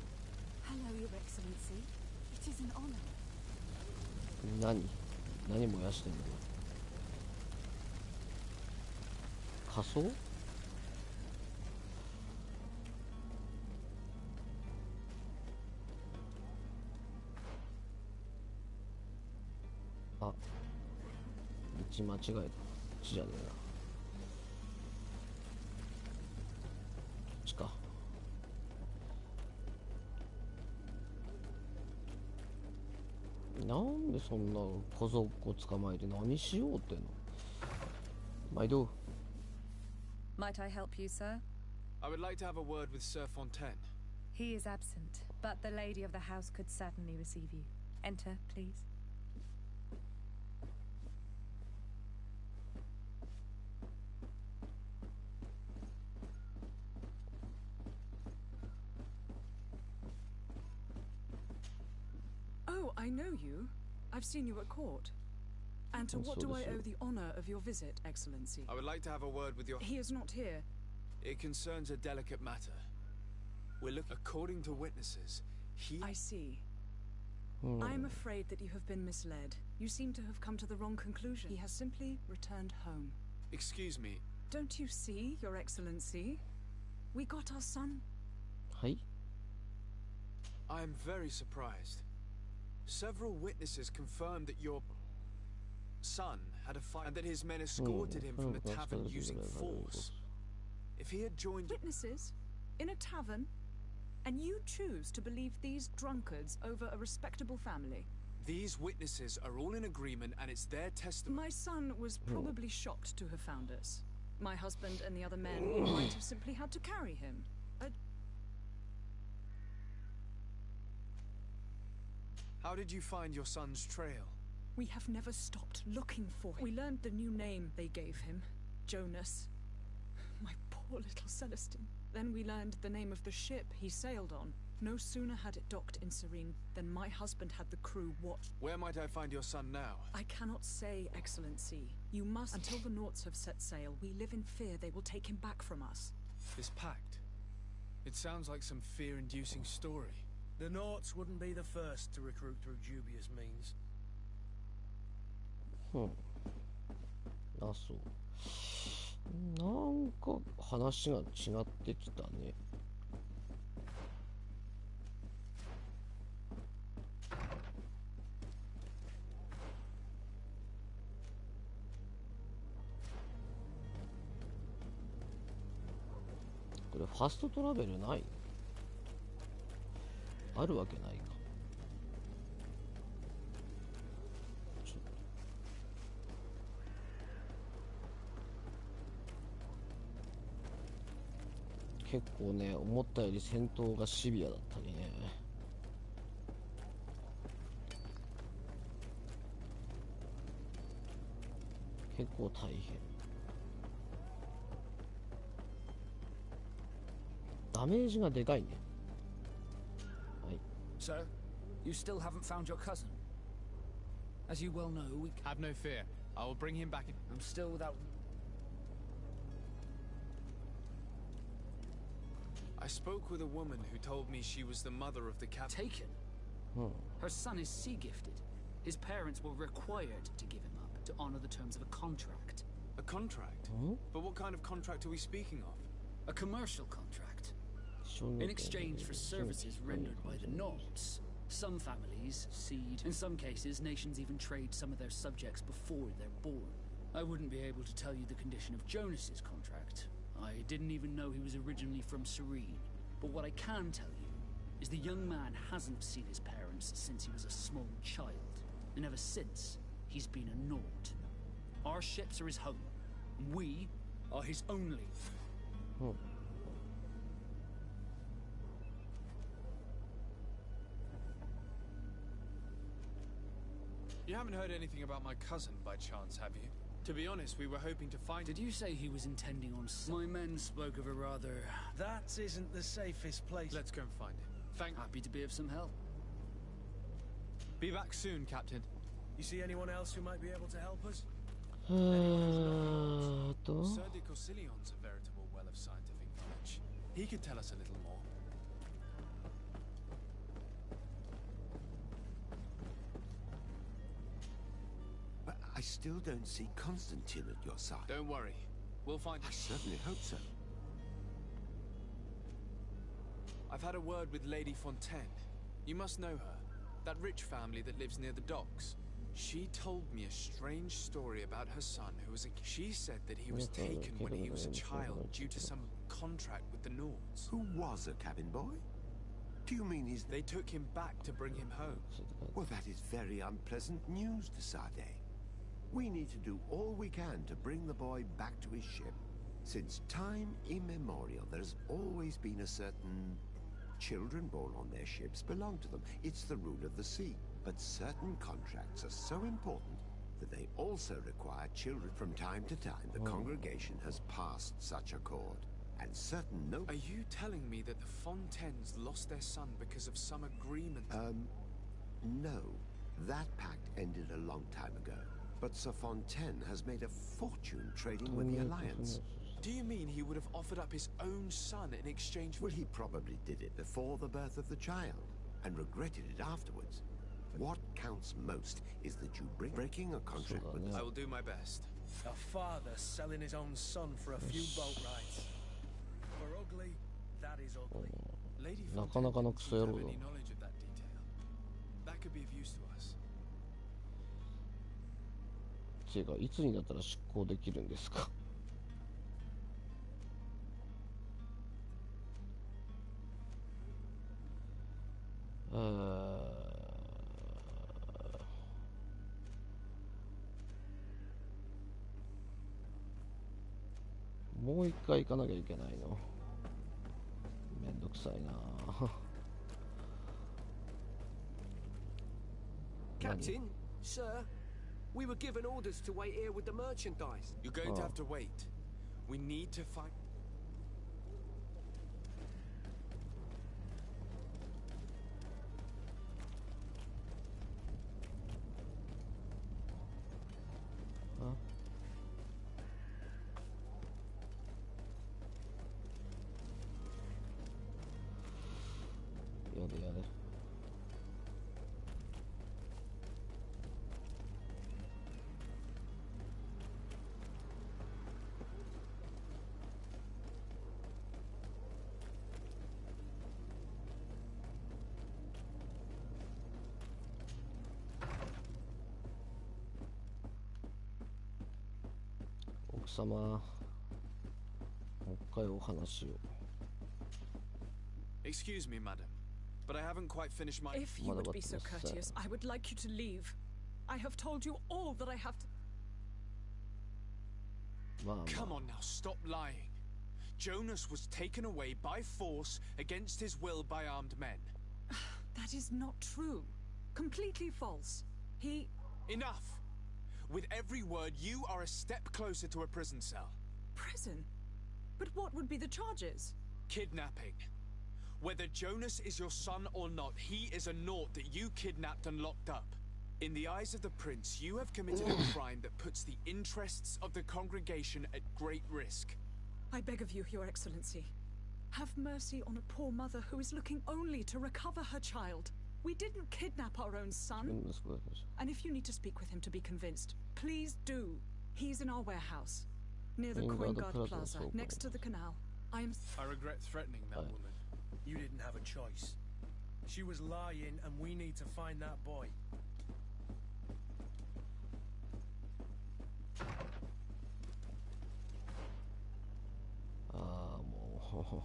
hello, Your Excellency. It is an honor. 何燃やしてんの？仮装？あ、道間違えた。こっちじゃねえな。こっちか。なんでそんな小僧っこ捕まえて何しようっての。毎度。Might I help you, sir? I would like to have a word with Sir Fontaine. He is absent, but the lady of the house could certainly receive you. Enter, please. Oh, I know you. I've seen you at court. And to what do I owe the honor of your visit, Excellency? I would like to have a word with your... He is not here. It concerns a delicate matter. We're looking... According to witnesses, he... I see. I am afraid that you have been misled. You seem to have come to the wrong conclusion. He has simply returned home. Excuse me. Don't you see, Your Excellency? We got our son. Hi. I am very surprised. Several witnesses confirmed that your son had a fight and that his men escorted him from the tavern using force. If he had joined... Witnesses? In a tavern? And you choose to believe these drunkards over a respectable family? These witnesses are all in agreement and it's their testimony. My son was probably shocked to have found us. My husband and the other men might have simply had to carry him. How did you find your son's trail? We have never stopped looking for him. We learned the new name they gave him, Jonas. My poor little Celestine. Then we learned the name of the ship he sailed on. No sooner had it docked in Serene than my husband had the crew watch. Where might I find your son now? I cannot say, Excellency. You must... Until the Naughts have set sail, we live in fear they will take him back from us. This pact. It sounds like some fear-inducing story. The Naughts wouldn't be the first to recruit through dubious means. あ、そう。なんか話が違ってきたね。これファストトラベルない？あるわけないか。結構ね、思ったより戦闘がシビアだったりね。結構大変。ダメージがでかいね。はい。Sir, you still haven't found your cousin. As you well know, we... Have no fear. I will bring him back in... I'm still without... I spoke with a woman who told me she was the mother of the captain. Taken? Her son is sea-gifted. His parents were required to give him up to honor the terms of a contract. A contract? But what kind of contract are we speaking of? A commercial contract. In exchange for services rendered by the Naughts. Some families cede. In some cases, nations even trade some of their subjects before they're born. I wouldn't be able to tell you the condition of Jonas's contract. I didn't even know he was originally from Serene. But what I can tell you is the young man hasn't seen his parents since he was a small child. And ever since, he's been a Naught. Our ships are his home. We are his only. You haven't heard anything about my cousin by chance, have you? To be honest, we were hoping to find... Did you say he was intending on... My men spoke of a rather... That isn't the safest place. Let's go and find him. Happy to be of some help. Be back soon, Captain. You see anyone else who might be able to help us? Sir de Corsillion's a veritable well of scientific knowledge. He could tell us a little more. But I still don't see Constantine at your side. Don't worry. We'll find him. I certainly hope so. I've had a word with Lady Fontaine. You must know her. That rich family that lives near the docks. She told me a strange story about her son who was a... She said that he was taken when he was a child due to some contract with the Nords. Who was a cabin boy? Do you mean he's... They took him back to bring him home. Well, that is very unpleasant news, de Sade. We need to do all we can to bring the boy back to his ship. Since time immemorial, there's always been a certain... Children born on their ships belong to them. It's the rule of the sea. But certain contracts are so important that they also require children. From time to time, the congregation has passed such accord. And certain no... Are you telling me that the Fontaines lost their son because of some agreement? No. That pact ended a long time ago. But Sir Fontaine has made a fortune trading with the Alliance. Do you mean he would have offered up his own son in exchange for... Well, he probably did it before the birth of the child, and regretted it afterwards. What counts most is that you breaking a contract with... I will do my best. A father selling his own son for a few boat rides. For ugly, that is ugly. Lady なかなかのクソ野郎だ。 Fontaine doesn't have any knowledge of that detail. That could be of use to us. てかいつになったら出航できるんですか。もう一回行かなきゃいけないの。めんどくさいな。Captain, sir, we were given orders to wait here with the merchandise. You're going to have to wait. We need to find...やれやれ。奥様、もう一回お話を。Excuse me, madam, but I haven't quite finished my... If you would be so courteous, I would like you to leave. I have told you all that I have to... Come on now, stop lying. Jonas was taken away by force against his will by armed men. That is not true. Completely false. He... Enough! With every word, you are a step closer to a prison cell. Prison? But what would be the charges? Kidnapping. Whether Jonas is your son or not, he is a naught that you kidnapped and locked up. In the eyes of the prince, you have committed a crime that puts the interests of the congregation at great risk. I beg of you, Your Excellency. Have mercy on a poor mother who is looking only to recover her child. We didn't kidnap our own son. And if you need to speak with him to be convinced, please do. He's in our warehouse, near the Coin Guard Plaza, next to the canal. I regret threatening that woman. You didn't have a choice. She was lying, and we need to find that boy. Mo.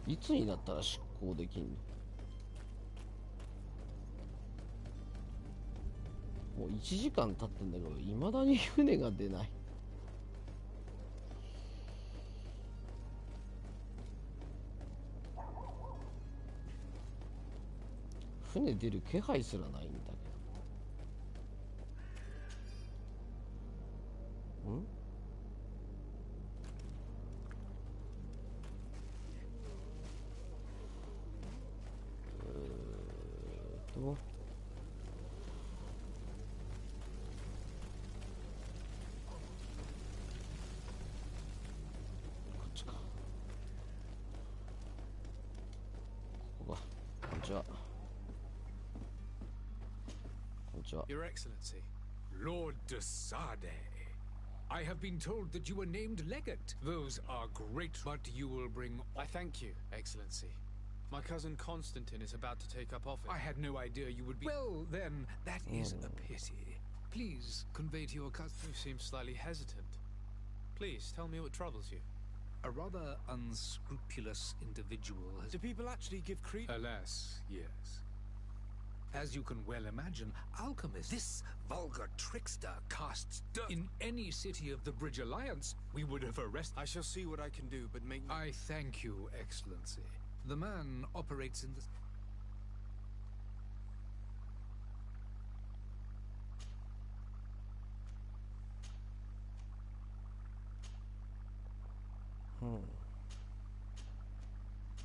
いつになったら出航できんの？もう1時間経ってんだけど、いまだに船が出ない。船出る気配すらないんだけど。こっちか。ここか。こんにちは。こんにちは。 Your Excellency. Lord de Sade. I have been told that you were named legate. Those are great, but you will bring... I thank you, Excellency. My cousin Constantine is about to take up office. I had no idea you would be... Well, then, that is a pity. Please convey to your cousin... You seem slightly hesitant. Please, tell me what troubles you. A rather unscrupulous individual has... Do people actually give credence? Alas, yes. As you can well imagine, alchemists... This vulgar trickster casts dirt. In any city of the Bridge Alliance, we would have arrested... I shall see what I can do, but make... I thank you, Excellency. The man operates in the...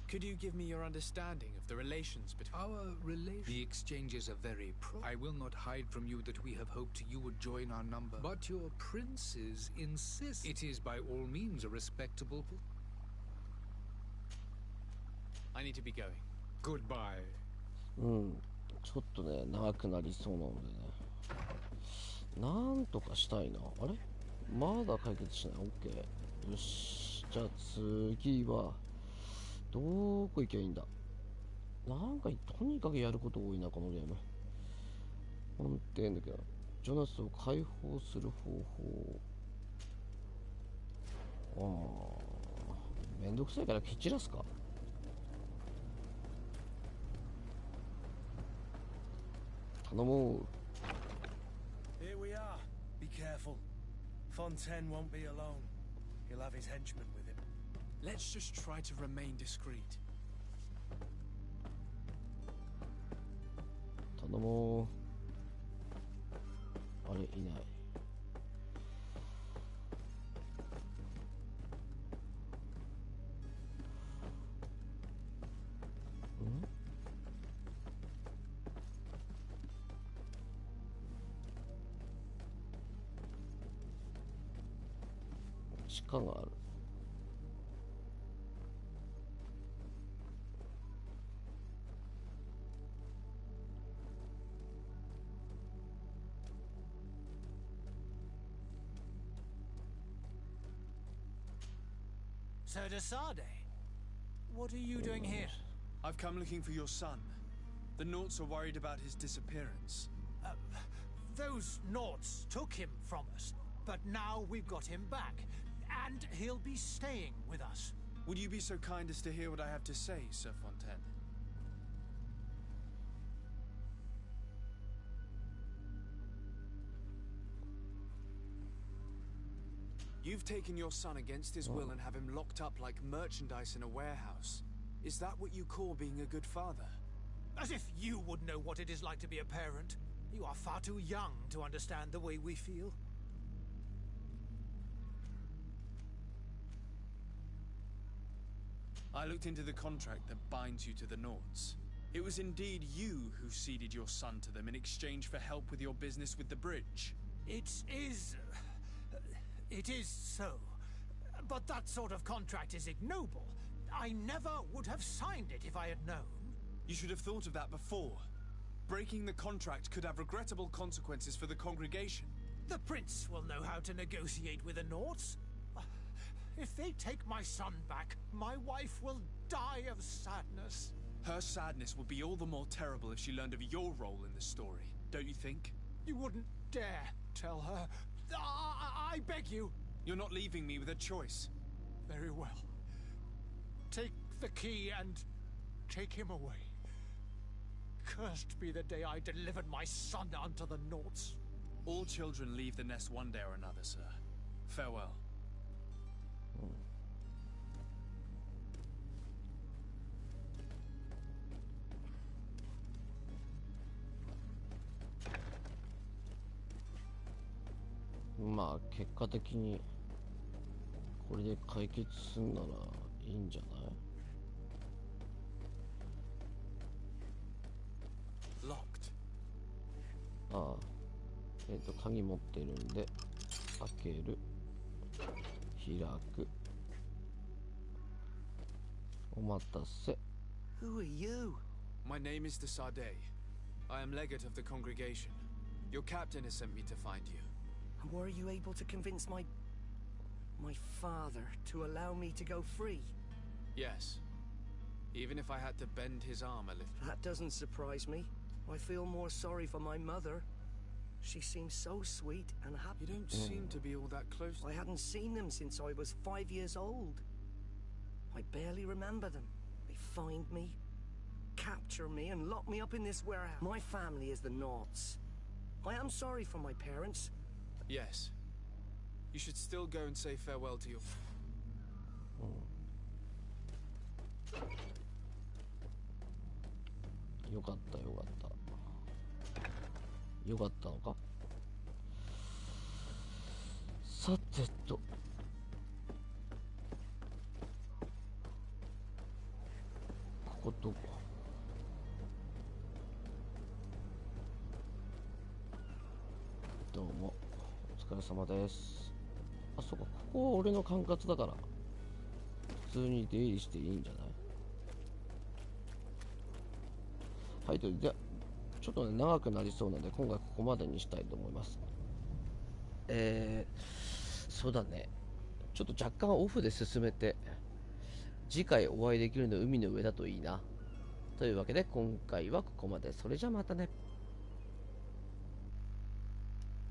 Could you give me your understanding of the relations between... Our relations... The exchanges are very I will not hide from you that we have hoped you would join our number. But your princes insist. It is by all means a respectable... I need to be going. Goodbye. ちょっとね、長くなりそうなのでね。なんとかしたいな。あれまだ解決しない。OK。よし。じゃあ次は、どこ行けばいいんだ。なんか、とにかくやること多いな、このゲーム。本店だけど、ジョナスを解放する方法。めんどくさいから蹴散らすか。頼もう。 Here we are. Be careful. Fontaine won't be alone. He'll have his henchmen with him. Let's just try to remain discreet. 頼もう。あれ、いない。地下がある。Sir de Sade, what are you doing here? I've come looking for your son. The Naughts are worried about his disappearance. Those Naughts took him from us, but now we've got him back, and he'll be staying with us. Would you be so kind as to hear what I have to say, Sir Fontaine? You've taken your son against his will and have him locked up like merchandise in a warehouse. Is that what you call being a good father? As if you would know what it is like to be a parent. You are far too young to understand the way we feel. I looked into the contract that binds you to the Naughts. It was indeed you who ceded your son to them in exchange for help with your business with the bridge. It is so. But that sort of contract is ignoble. I never would have signed it if I had known. You should have thought of that before. Breaking the contract could have regrettable consequences for the congregation. The prince will know how to negotiate with the Naughts. If they take my son back, my wife will die of sadness. Her sadness will be all the more terrible if she learned of your role in the story, don't you think? You wouldn't dare tell her. I beg you. You're not leaving me with a choice. Very well. Take the key and take him away. Cursed be the day I delivered my son unto the Naughts. All children leave the nest one day or another, sir. Farewell. まあ結果的にこれで解決すんならいいんじゃない？ Locked. ああ、鍵持ってるんで開ける、開く。お待たせ。 Who are you? My name is Desade. I am legate of the congregation. Your captain has sent me to find you. And were you able to convince my father to allow me to go free? Yes. Even if I had to bend his arm a little. That doesn't surprise me. I feel more sorry for my mother. She seems so sweet and happy. You don't seem to be all that close. I hadn't seen them since I was 5 years old. I barely remember them. They find me, capture me, and lock me up in this warehouse. My family is the Naughts. I am sorry for my parents. Yes. You should still go and say farewell to your... よかったよかった。よかったのか。さてと。ここどこ？どうもお疲れ様です。あ、そうか、ここは俺の管轄だから普通に出入りしていいんじゃない？はい、というでちょっとね長くなりそうなので今回ここまでにしたいと思います。そうだね、ちょっと若干オフで進めて次回お会いできるの海の上だといいな。というわけで今回はここまで。それじゃまたね。